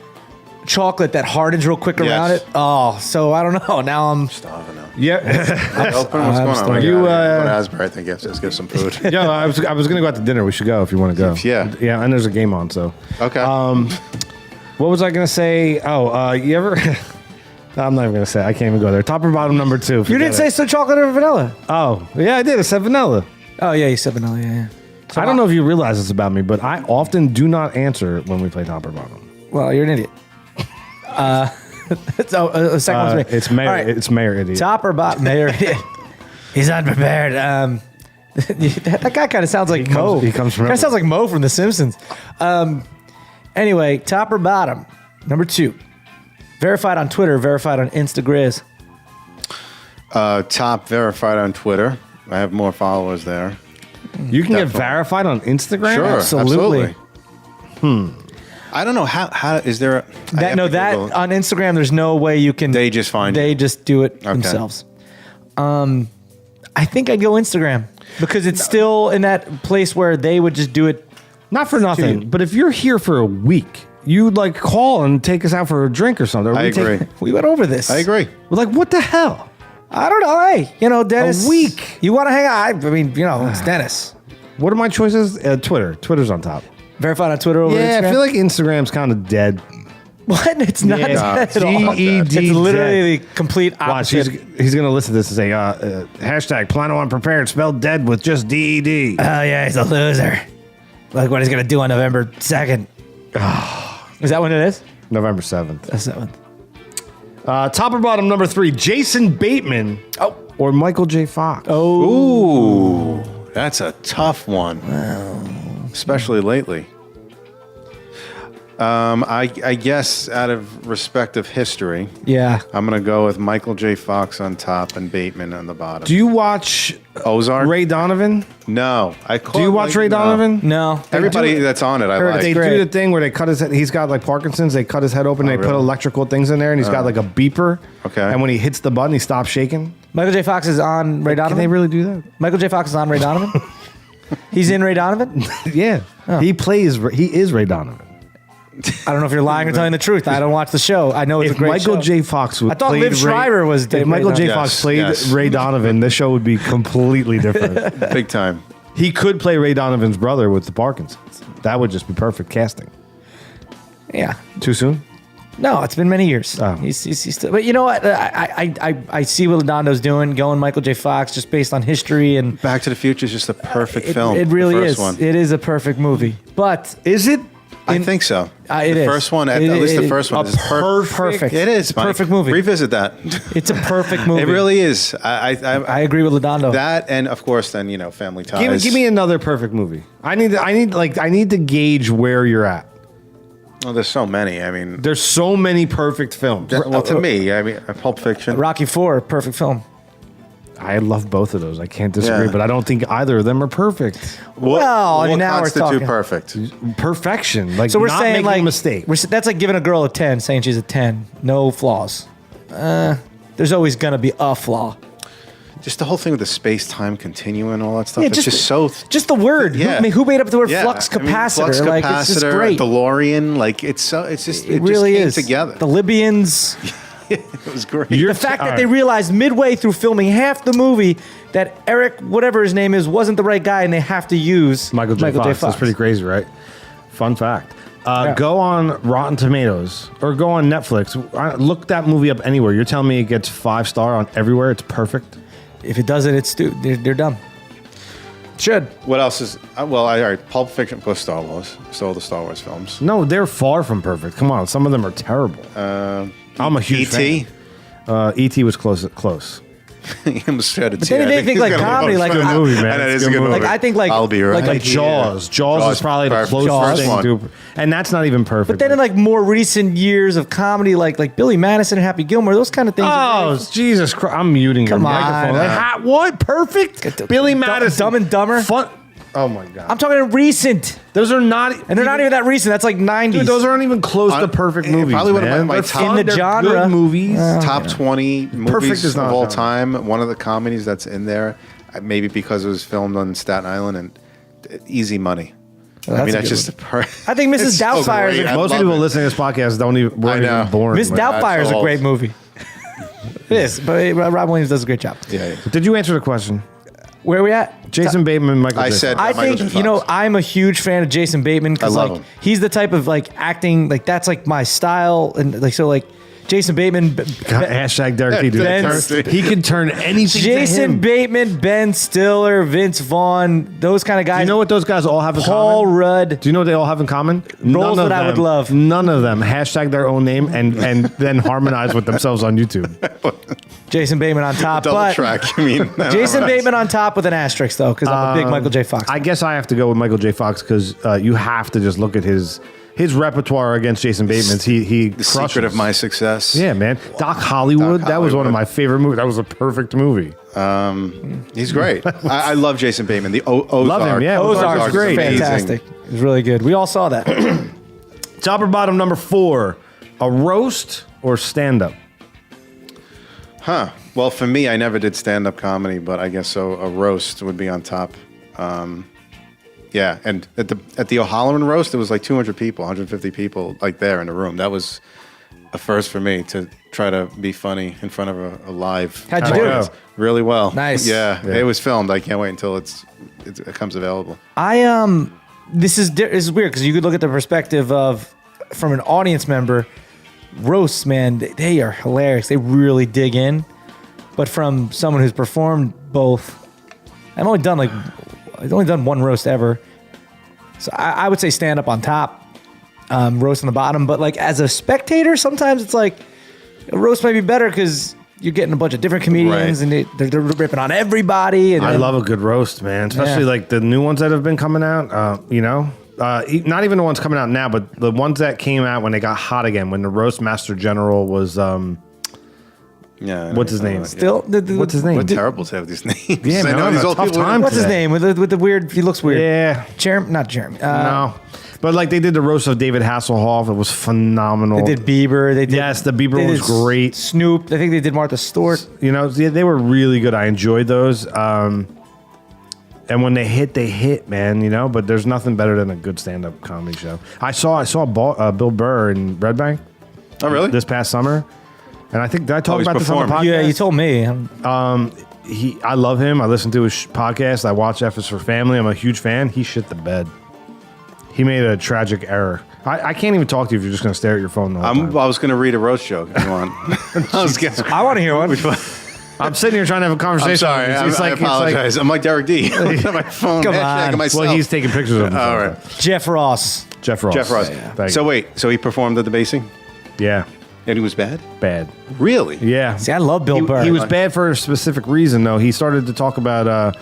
chocolate that hardens real quick around Yes. it. Oh, so I don't know. Now I'm. Yeah. Open. What's going on? starving. You, You, go to Asbury, I think. Let's get some food. Yeah, I was gonna go out to dinner. We should go if you want to go. Yeah. Yeah, and there's a game on, so. Okay. What was I gonna say? Oh, you ever? No, I'm not even gonna say. I can't even go there. Top or bottom number 2. You Forget didn't say it. so chocolate or vanilla. Oh, yeah, I did. I said vanilla. Oh yeah, you said vanilla. Yeah. I don't know if you realize this about me, but I often do not answer when we play top or bottom. Well, you're an idiot. So second one's me. It's Mayor. All right. It's Mayor idiot. Top or bottom? Mayor. He's unprepared. That guy kind of sounds like Mo. he comes from Kind of sounds like Mo from The Simpsons. Anyway, top or bottom? Number 2. Verified on Twitter, verified on Instagrizz. Top verified on Twitter. I have more followers there. You can get Definitely. verified on Instagram. Sure, Absolutely. I don't know how is there a, I That have no, to that Google- on Instagram, there's no way you can. They just find They you. just do it themselves. I think I'd go Instagram because it's still in that place where they would just do it. Not for nothing, Dude. but if you're here for a week, you'd like call and take us out for a drink or something. I agree. We went over this. I agree. We're like, what the hell? I don't know. Hey, you know, Dennis. A week. You want to hang out? I mean, you know, it's Dennis. What are my choices? Twitter. Twitter's on top. Verified on Twitter over Yeah, Instagram. I feel like Instagram's kind of dead. What? It's not Yeah. that at all. DED It's literally dead. the complete Watch, opposite. he's going to listen to this and say, hashtag Plano Unprepared spelled dead with just DED. Oh yeah, he's a loser. Like what he's gonna do on November 2nd. Is that when it is? November 7th. That's 7th. Top or bottom number 3, Jason Bateman or Michael J. Fox. Ooh, that's a tough one. Especially lately. I guess out of respect of history, Yeah. I'm going to go with Michael J. Fox on top and Bateman on the bottom. Do you watch Ozark? Ray Donovan? No. Do you watch Ray Donovan? No. Everybody that's on it, I Heard like. They Great. do the thing where they cut his head. He's got like Parkinson's. They cut his head open. They put really? electrical things in there, and he's got like a beeper. Okay. And when he hits the button, he stops shaking. Michael J. Fox is on Ray Can Donovan. they really do that? Michael J. Fox is on Ray Donovan. He's in Ray Donovan. Yeah. He is Ray Donovan. I don't know if you're lying or telling the truth. I don't watch the show. I know it's If a great Michael show. J. Fox would I thought played Liv Schreiber was if Ray Michael J. Donovan. Fox Yes, played yes. Ray Donovan, this show would be completely different. Big time. He could play Ray Donovan's brother with the Parkinson's. That would just be perfect casting. Yeah. Too soon? No, it's been many years. Oh. He's still, but you know what? I see what Laudondo's doing, going Michael J. Fox just based on history and Back to the Future is just a perfect film. It really the first is. One. It is a perfect movie. But Is it? I think so. It the is. first one, at It- least the it- first one, a is perfect. It is Mike. Perfect movie. Revisit that. It's a perfect movie. It really is. I I agree with Laudando. that, and of course, then Family Ties. Give me another perfect movie. I need to gauge where you're at. Oh, there's so many. I mean, There's so many perfect films. well, to me, I mean, Pulp Fiction. Rocky IV, perfect film. I love both of those. I can't disagree, Yeah. but I don't think either of them are perfect. Well, I mean, what now we're constitute talking. perfect? Perfection. Like, So we're not saying making like a mistake. That's like giving a girl a 10, saying she's a 10, no flaws. There's always gonna be a flaw. Just the whole thing with the space-time continuum and all that stuff. Yeah, It's just so. Just the word. Yeah. Who made up the word Yeah, flux I mean, capacitor? flux Like it's just capacitor, great. DeLorean. Like it's so. It's just. It It really just came is together. The Libyans. It was great. The fact that they realized midway through filming half the movie that Eric, whatever his name is, wasn't the right guy, and they have to use Michael J. Fox. That's pretty crazy, right? Fun fact. Yeah. Go on Rotten Tomatoes or go on Netflix. Look that movie up anywhere. You're telling me it gets 5-star on everywhere? It's perfect. If it doesn't, they're dumb. Should. What else is? Well, all right. Pulp Fiction, of course, Star Wars. So the Star Wars films. No, they're far from perfect. Come on, some of them are terrible. I'm a huge E.T. fan. E.T. was close. He almost shed a But tear. then I they think think he's like gonna comedy, love like it. Good movie, man. And it It's is a a good good movie. movie. Like, I think, like- I'll be right. like Jaws. Jaws Jaws, is probably the perfect. closest Jaws. thing One. to, and that's not even perfect. But then in like more recent years of comedy, like Billy Madison and Happy Gilmore, those kind of things. are Oh, very- Jesus Christ. I'm muting Come your on. microphone. Like, what? Perfect? Billy Madison. Dumb and Dumber? Fun. Oh, my God. I'm talking recent, Those are not. and they're not even that recent. That's like 90s. Dude, those aren't even close to perfect movies. probably one of man. my They're top- fun, In the they're genre. good movies. Top 20 movies is not of all a genre. time. One of the comedies that's in there, maybe because it was filmed on Staten Island and Easy Money. Oh, I that's mean, a that's good just I think Mrs. It's so Doubtfire is great. a- I Most love people it. listening to this podcast weren't know. even born. Miss when- Doubtfire is a old. great movie. It is, but Rob Williams does a great job. Yeah. Did you answer the question? Where are we at? Jason Bateman, Michael I J. said- Fox. I Michael think J. you know Fox. I'm a huge fan of Jason Bateman because I love like him. he's the type of like acting like that's like my style and like so like Jason Bateman. Hashtag Derek D. Dude. Ben- He can turn anything to Jason him. Bateman, Ben Stiller, Vince Vaughn, those kind of guys. You know what those guys all have in Paul common? Rudd. Do you know what they all have in common? Roles None of that I would them- love. None of them hashtag their own name and then harmonize with themselves on YouTube. Jason Bateman on top, Double but track. I mean, Jason Bateman on top with an asterisk though, because I'm a big Michael J. Fox. I guess I have to go with Michael J. Fox because you have to just look at his repertoire against Jason Bateman's. He The crushes. Secret of My Success. Yeah, man. Doc Hollywood. That was one of Hollywood. my favorite movies. That was a perfect movie. He's great. I love Jason Bateman. The Ozark. Love him, yeah. Ozark's is great, amazing. fantastic. It was really good. We all saw that. Top or bottom number 4, a roast or stand up? Well, for me, I never did stand-up comedy, but I guess so. A roast would be on top. Yeah, and at the O'Halloran roast, it was like 200 people, 150 people, like there in the room. That was a first for me to try to be funny in front of a live. How'd you do? audience. Really well. Nice. Yeah, it was filmed. I can't wait until it comes available. This is weird because you could look at the perspective of from an audience member. Roasts, man, they are hilarious. They really dig in. But from someone who's performed both, I've only done one roast ever. So I would say stand up on top, roast on the bottom. But like as a spectator, sometimes it's like a roast might be better because you're getting a bunch of different comedians Right. and they're ripping on everybody. And I love a good roast, man. Especially Yeah. like the new ones that have been coming out. Not even the ones coming out now, but the ones that came out when they got hot again. When the roast master general was, Yeah. what's his name? still. What's his name? We're terrible to have these names. Yeah, I man, know I'm these a old tough people. time What's his today. name with the weird? He looks weird. Yeah, Not Jeremy. no, but like they did the roast of David Hasselhoff. It was phenomenal. They did Bieber. They did. Yes, the Bieber they was did great. Snoop. I think they did Martha Stewart. You know, they were really good. I enjoyed those. And when they hit, man. You know, but there's nothing better than a good stand-up comedy show. I saw Bill Burr in Red Bank Oh, really? this past summer, and I think did I talk he's about this on the performing. podcast? Yeah, you told me. I love him. I listen to his podcast. I watch F is for Family. I'm a huge fan. He shit the bed. He made a tragic error. I can't even talk to you if you're just going to stare at your phone the whole time. I was going to read a roast joke if you want. I was getting, I want to hear one. I'm sitting here trying to have a conversation. I'm sorry. I apologize. I'm like Derek D. My phone. Come hashtag on. of myself. Well, he's taking pictures of himself. All right. Jeff Ross. Jeff Ross. Jeff Ross. Thank So you. wait. So he performed at the basing, Yeah. and he was bad. Bad. Really? Yeah. See, I love Bill Burr. He was bad for a specific reason, though. He started to talk about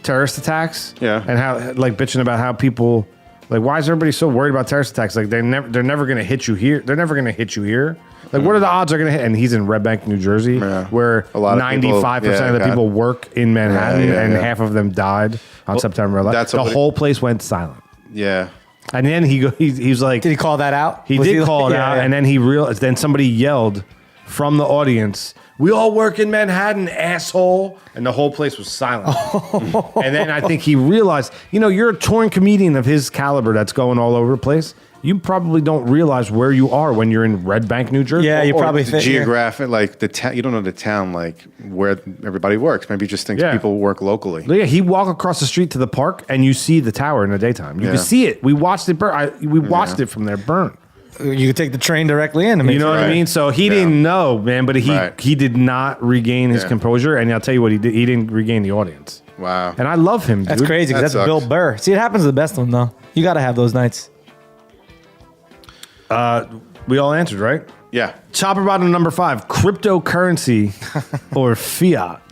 terrorist attacks. Yeah. And how, like, bitching about how people Like, why is everybody so worried about terrorist attacks? Like, they're never going to hit you here. They're never going to hit you here. Like, what are the odds they're going to hit? And he's in Red Bank, New Jersey, where a lot of 95% people, of the people work in Manhattan, and half of them died on September 11th. The whole place went silent. Yeah. And then he's like, Did he call that out? He did call it out, and then he realized. Then somebody yelled from the audience, "We all work in Manhattan, asshole!" And the whole place was silent. And then I think he realized, you're a touring comedian of his caliber that's going all over the place. You probably don't realize where you are when you're in Red Bank, New Jersey. Yeah, you probably think geographic, like the town. You don't know the town, like where everybody works. Maybe you just think people work locally. Yeah, he walk across the street to the park, and you see the tower in the daytime. You can see it. We watched it burn. We watched it from there burn. You could take the train directly in. You know what I mean? So he didn't know, man, but he did not regain his composure. And I'll tell you what he did. He didn't regain the audience. Wow. And I love him, dude. That's crazy because that's Bill Burr. See, it happens to the best of them, though. You got to have those nights. We all answered, right? Yeah. Chopper bottom number 5, cryptocurrency or fiat.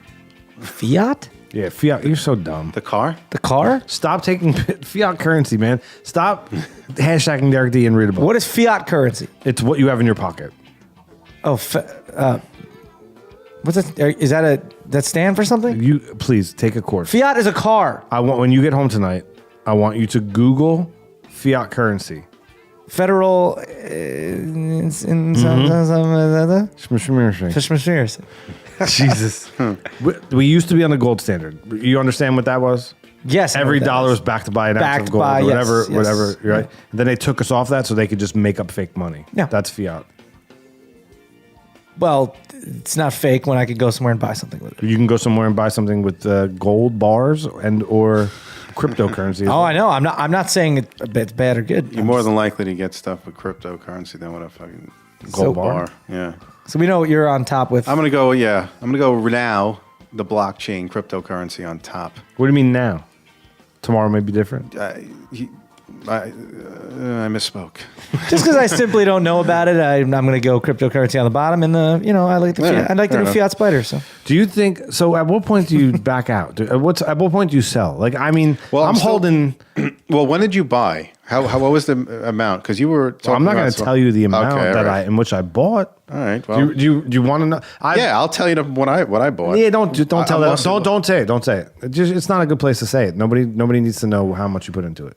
Fiat? Yeah, fiat. You're so dumb. The car? The car? Stop taking fiat currency, man. Stop hashtagging Derek D and read about. What is fiat currency? It's what you have in your pocket. Oh, what's that? Is that stand for something? You please take a course. Fiat is a car. I want when you get home tonight. I want you to Google fiat currency. Federal. Jesus. We used to be on the gold standard. You understand what that was? Yes. Every dollar was backed by an ounce of gold, or whatever. Right? And then they took us off that so they could just make up fake money. Yeah. That's fiat. Well, it's not fake when I could go somewhere and buy something with it. You can go somewhere and buy something with gold bars and or cryptocurrency. I know. I'm not saying it's bad or good. You're more than likely to get stuff with cryptocurrency than what a fucking gold bar. Yeah. So we know what you're on top with. I'm gonna go now. The blockchain cryptocurrency on top. What do you mean now? Tomorrow may be different. I misspoke. Just because I simply don't know about it, I'm going to go cryptocurrency on the bottom, and I like the fiat. I like the new fiat spider. So, do you think? So, at what point do you back out? At what point do you sell? Like, I mean, I'm holding. Well, when did you buy? What was the amount? Because you were. I'm not going to tell you the amount in which I bought. All right. Well, do you want to know? I'll tell you what I bought. Yeah, don't tell that. Don't say it. Don't say it. It's not a good place to say it. Nobody needs to know how much you put into it.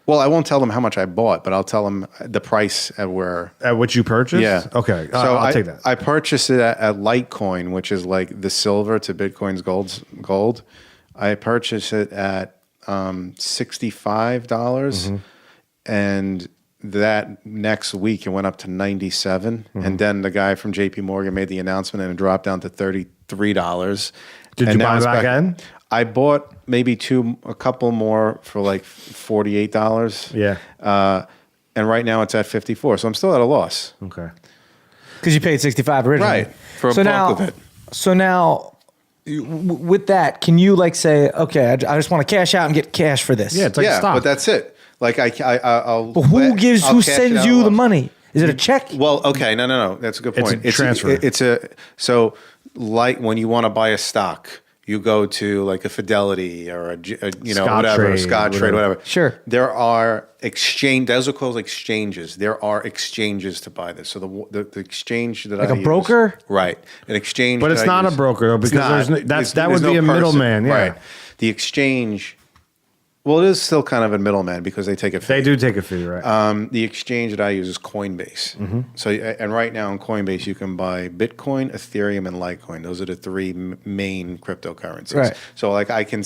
Well, I won't tell them how much I bought, but I'll tell them the price at which you purchased. Yeah. Okay. So I'll take that. I purchased it at Litecoin, which is like the silver to Bitcoin's gold. I purchased it at $65, and that next week it went up to 97, and then the guy from JP Morgan made the announcement, and it dropped down to $33. Did you buy back in? I bought maybe a couple more for like $48. Yeah. And right now it's at 54, so I'm still at a loss. Okay. Because you paid 65 originally, right? For a bulk of it. So now, with that, can you like say, okay, I just want to cash out and get cash for this? Yeah, it's like stock. But that's it. Like I'll. But who sends you the money? Is it a check? Well, okay, no. That's a good point. It's a transfer. So like when you want to buy a stock. You go to like a Fidelity or a Scottrade, whatever. Sure. There are those are called exchanges. There are exchanges to buy this. So the exchange that I use. Like a broker? Right. An exchange. But it's not a broker though, because that would be a middleman. Yeah. Right. The exchange. Well, it is still kind of a middleman because they take a fee. They do take a fee, right? The exchange that I use is Coinbase. So, and right now on Coinbase, you can buy Bitcoin, Ethereum, and Litecoin. Those are the three main cryptocurrencies. Right. So, like, I can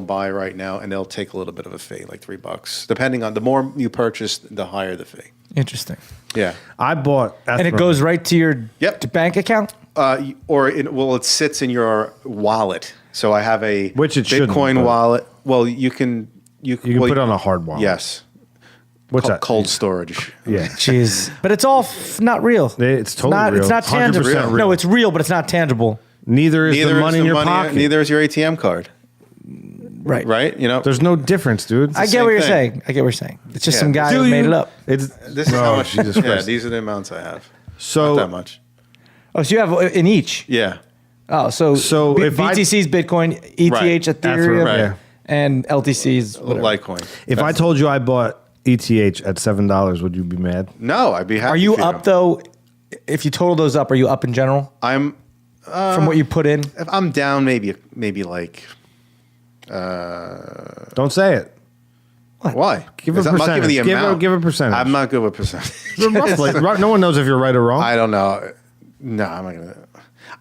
buy right now, and they'll take a little bit of a fee, like $3, depending on the more you purchase, the higher the fee. Interesting. Yeah, I bought, and it goes right to your bank account. It sits in your wallet. So I have a Bitcoin wallet. Well, you can put it on a hard wallet. Yes. What's that? Cold storage. Yeah. Jeez. But it's all not real. It's totally real. It's not tangible. Real. No, it's real, but it's not tangible. Neither is the money in your pocket. Neither is your ATM card. Right. Right? There's no difference, dude. I get what you're saying. It's just some guy who made it up. This is how much. Jesus Christ. These are the amounts I have. So not that much. Oh, so you have in each? Yeah. Oh, so if BTC's Bitcoin, ETH, Ethereum, and LTC's Litecoin. If I told you I bought ETH at $7, would you be mad? No, I'd be happy. Are you for up though? If you total those up, are you up in general I'm from what you put in? if I'm down maybe like Don't say it. why? Give a I'm not giving percentage. the amount. Give a percentage. I'm not good with percentage. Roughly. No one knows if you're right or wrong. I don't know. No, I'm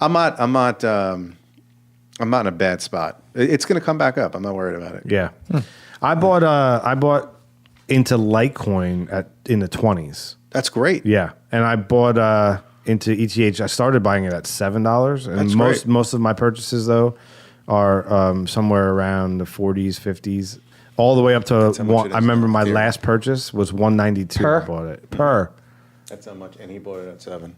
not gonna. I'm not in a bad spot. It's gonna come back up. I'm not worried about it. Yeah. I bought into Litecoin in the 20s. That's great. Yeah. And I bought into ETH. I started buying it at $7. And That's great. most of my purchases though are somewhere around the 40s, 50s, all the way up to how much one. it is I remember my here. last purchase was $192. Per? I bought it per. That's how much, and he bought it at 7.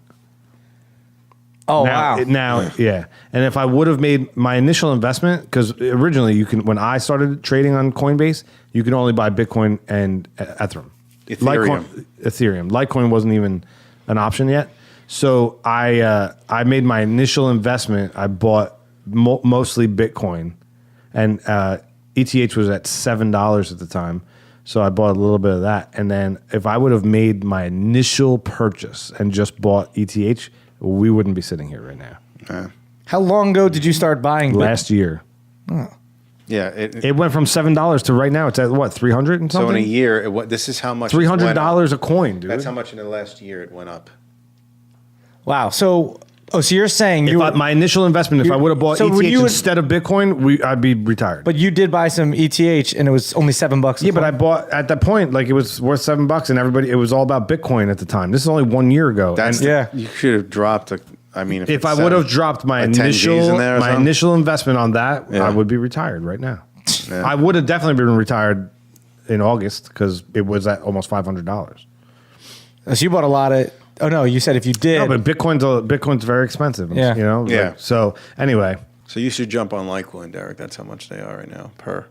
Oh Now, wow! yeah. And if I would have made my initial investment, because originally when I started trading on Coinbase, you could only buy Bitcoin and Ethereum. Ethereum. Litecoin wasn't even an option yet. So I made my initial investment. I bought mostly Bitcoin, and ETH was at $7 at the time. So I bought a little bit of that. And then if I would have made my initial purchase and just bought ETH, we wouldn't be sitting here right now. How long ago did you start buying? Last year. Yeah. It went from $7 to right now it's at what, 300 and something? So in a year, this is how much. $300 a coin, dude. That's how much in the last year it went up. Wow. So you're saying My initial investment, if I would have bought so when ETH you would- instead of Bitcoin, I'd be retired. but you did buy some ETH and it was only $7. Yeah, but I bought at that point, like it was worth $7, and it was all about Bitcoin at the time. This is only 1 year ago. That's And Yeah. You should have dropped. if I would have dropped my 10 Gs in there or something? initial investment on that, Yeah. I would be retired right now. Yeah. I would have definitely been retired in August because it was at almost $500. So you bought a lot of. Oh no, you said if you did. No, but Bitcoin's very expensive. Yeah. You know. Yeah. Like, so anyway, So you should jump on Litecoin, Derek. That's how much they are right now per.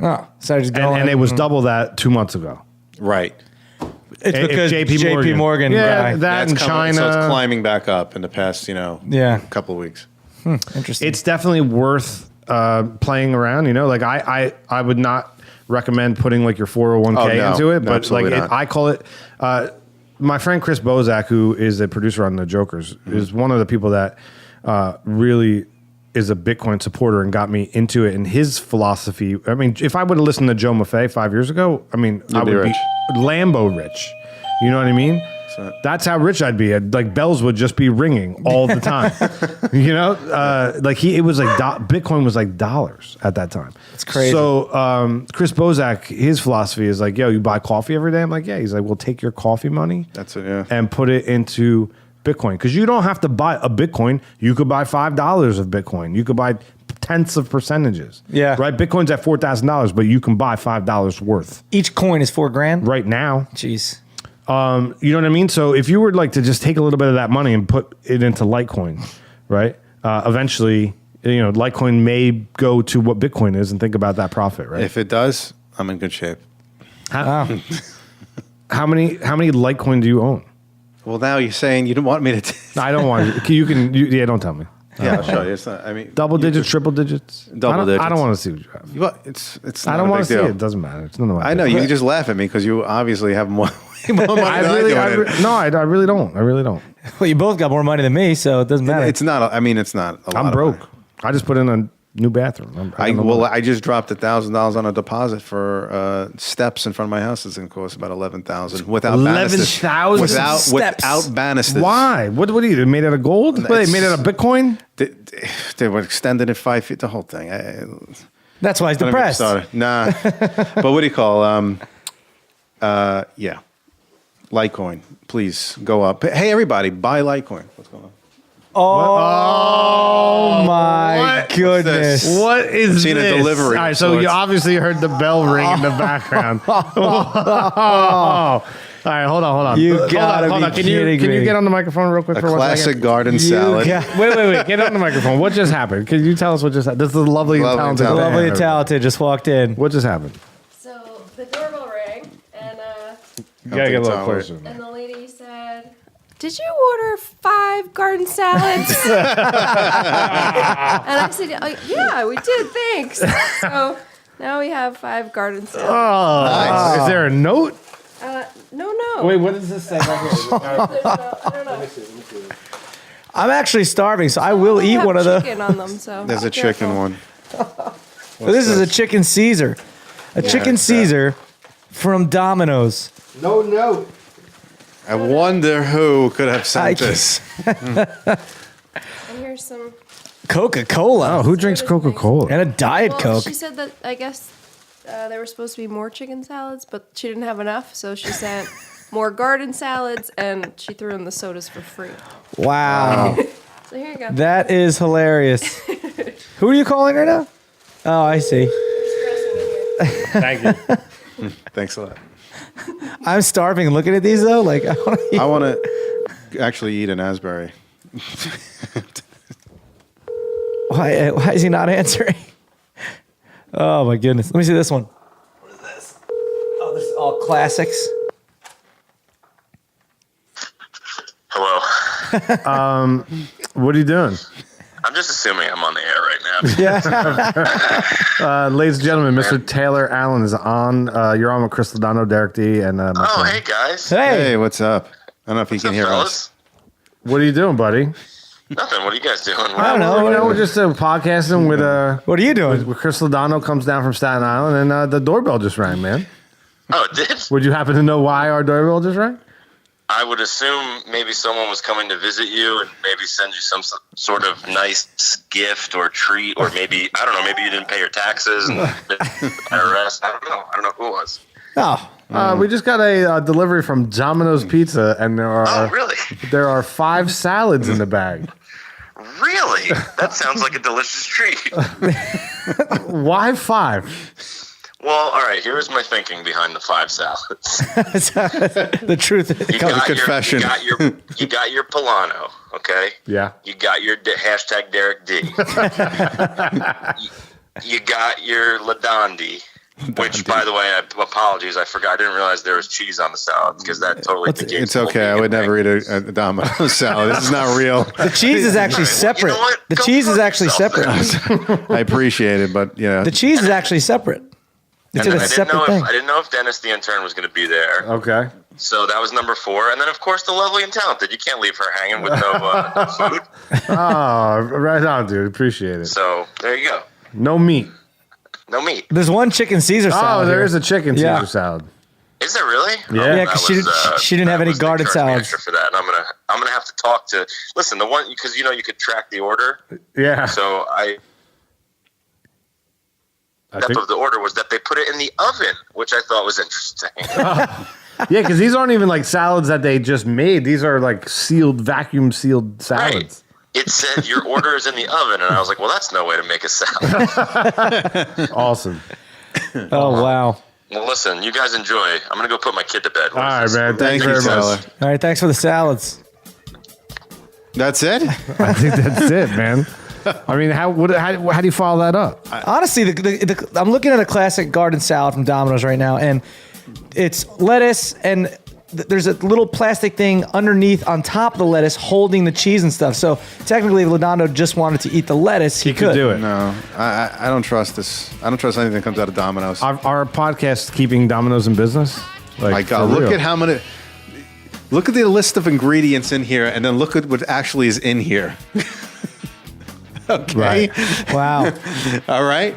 Oh, so I just go and it was double that 2 months ago. Right. It's If because JP JP Morgan. Yeah, guy. that in China. So it's climbing back up in the past, Yeah. couple of weeks. Interesting. It's definitely worth playing around. You know, like I would not recommend putting like your 401k Oh, no. into it, but Absolutely like not. I call it. My friend Chris Bozak, who is a producer on The Jokers, is one of the people that really is a Bitcoin supporter and got me into it. And his philosophy, I mean, if I would have listened to Joe Maffei 5 years ago, I mean, I be would rich. be Lambo rich. You know what I mean? So- That's how rich I'd be. Like bells would just be ringing all the time. You know, it was like Bitcoin was like dollars at that time. It's crazy. So Chris Bozak, his philosophy is like, yo, you buy coffee every day? I'm like, yeah. He's like, well, take your coffee money That's it. Yeah. and put it into Bitcoin. Because you don't have to buy a Bitcoin. You could buy $5 of Bitcoin. You could buy tenths of percentages. Yeah. Right? Bitcoin's at $4,000, but you can buy $5 worth Each coin is $4,000. right now. Jeez. You know what I mean? So if you were like to just take a little bit of that money and put it into Litecoin, right? Eventually, Litecoin may go to what Bitcoin is and think about that profit, right? If it does, I'm in good shape. How many Litecoin do you own? Well, now you're saying you don't want me to. I don't want you. Yeah, don't tell me. Yeah, I'll show you. It's not. I mean, Double digits, triple digits. Double digits. I don't want to see what you have. Well, it's. I Not don't a want big to see deal. it. It doesn't matter. It's none of my. I know business. you just laugh at me because you obviously have more money than I I really, do. I really don't. I really don't. Well, you both got more money than me, so it doesn't matter. It's not. I mean, it's not. A lot I'm of broke. money. I just put in a new bathroom. I just dropped $1,000 on a deposit for steps in front of my house. It's going to cost about $11,000 without banisters. $11,000 Without banisters. Why? What do you do? Made out of gold? What, they made out of Bitcoin? They were extended it 5 feet. The whole thing. That's why he's Don't even depressed. start it. Nah. But what do you call? Yeah. Litecoin, please go up. Hey, everybody, buy Litecoin. What's going on? Oh my What? goodness. What's this? What is Seen a this? delivery All right, of so you sorts. obviously heard the bell ring in the background. All right, hold on. You Hold gotta on. be Can you kidding get me. on the microphone real quick A for 1 classic second? garden salad. Wait. Get on the microphone. What just happened? Can you tell us what just happened? This is the lovely and Lovely talented. and Lovely man. and talented just walked in. What just happened? So the doorbell rang, and You gotta get a little Tower. closer. the lady said, "Did you order 5 garden salads?" And I said, "Oh, "Yeah, we did. Thanks." So Now we have 5 garden salads. Oh, Nice. is there a note? No. Wait, what does this say right here? I don't know. I'm actually starving, so I will eat Have one of the. chicken on them, so There's be a chicken careful. one. This is a chicken Caesar. A chicken Caesar from Domino's. No note. I wonder who could have I sent can't- this. And here's some. Coca-Cola. Oh, who drinks Coca-Cola? And a Diet Well, Coke. she said that I guess there were supposed to be more chicken salads, but she didn't have enough, so she sent more garden salads, and she threw in the sodas for free. Wow. So here you go. That is hilarious. Who are you calling right now? Oh, I see. Thank you. Thanks a lot. I'm starving looking at these, though. Like, I want to eat. I want to actually eat an Asbury. Why is he not answering? Oh, my goodness. Let me see this one. What is this? Oh, this is all classics. Hello. What are you doing? I'm just assuming I'm on the air right now. Ladies and gentlemen, Mr. Taylor Allen is on. You're on with Chris Laudando, Derek D, and my Oh, friend. hey guys. Hey, what's up? I don't know if you What's can up, hear fellas? us. What are you doing, buddy? Nothing. What are you guys doing? I don't know. We're just podcasting with What are you doing? with Chris Laudando comes down from Staten Island, and the doorbell just rang, man. Oh, it did? Would you happen to know why our doorbell just rang? I would assume maybe someone was coming to visit you and maybe send you some sort of nice gift or treat, or maybe, I don't know, maybe you didn't pay your taxes and IRS. I don't know who it was. Oh, We just got a delivery from Domino's Pizza, and Oh, really? there are 5 salads in the bag. Really? That sounds like a delicious treat. Why 5? Well, all right, here's my thinking behind the 5 salads. the truth. You got confession. you got your Polano, okay? Yeah. You got your hashtag Derek D. you got your Ladandi, which, by the way, apologies, I forgot. I didn't realize there was cheese on the salad because that totally negates It's the whole okay. I vegan would never thing. eat a Domino salad. This is not real. The cheese is actually separate. You know what? The Go cheese is fuck actually yourself separate. then. I appreciate it, but you know, The cheese is actually separate. It's And in then a separate thing. I didn't know if Dennis the Intern was going to be there. Okay. So that was number 4. And then, of course, the lovely and talented. You can't leave her hanging with no food. Oh, right on, dude. Appreciate it. So there you go. No meat. No meat. There's one chicken Caesar salad. Oh, there here. is a chicken Yeah. Caesar salad. Is there really? Yeah. Yeah, 'cause she didn't have any garden salads. For that, and I'm gonna have to talk to. Listen, the one because you could track the order. Yeah. So I step think, of the order was that they put it in the oven, which I thought was interesting. yeah, because these aren't even like salads that they just made. These are like vacuum sealed salads. Right. It said your order is in the oven, and I was like, well, that's no way to make a salad. Awesome. Oh, wow. Well, listen, you guys enjoy. I'm gonna go put my kid to bed. All right, man. thank Thanks you, very Tyler. much. All right, thanks for the salads. That's it. I think that's it, man. I mean, how do you follow that up? Honestly, I'm looking at a classic garden salad from Domino's right now, and it's lettuce, and there's a little plastic thing underneath on top of the lettuce holding the cheese and stuff. So technically, if Laudando just wanted to eat the lettuce, he could do it. No, I don't trust this. I don't trust anything that comes out of Domino's. Our podcast keeping Domino's in business. Like, My God, for look real. at how many. Look at the list of ingredients in here, and then look at what actually is in here. Okay. Right. Wow. All right.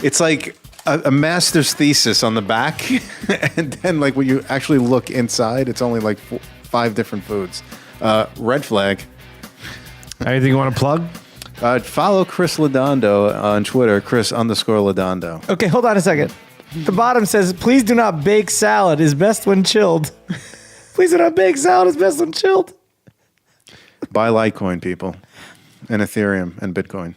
It's like a master's thesis on the back, and then like when you actually look inside, it's only like 5 different foods. Red flag. Anything you want to plug? Follow Chris Laudando on Twitter, Chris_Laudando. Okay, hold on a second. The bottom says, please do not bake salad. Is best when chilled. Please do not bake salad. Is best when chilled. Buy Litecoin, people, and Ethereum and Bitcoin.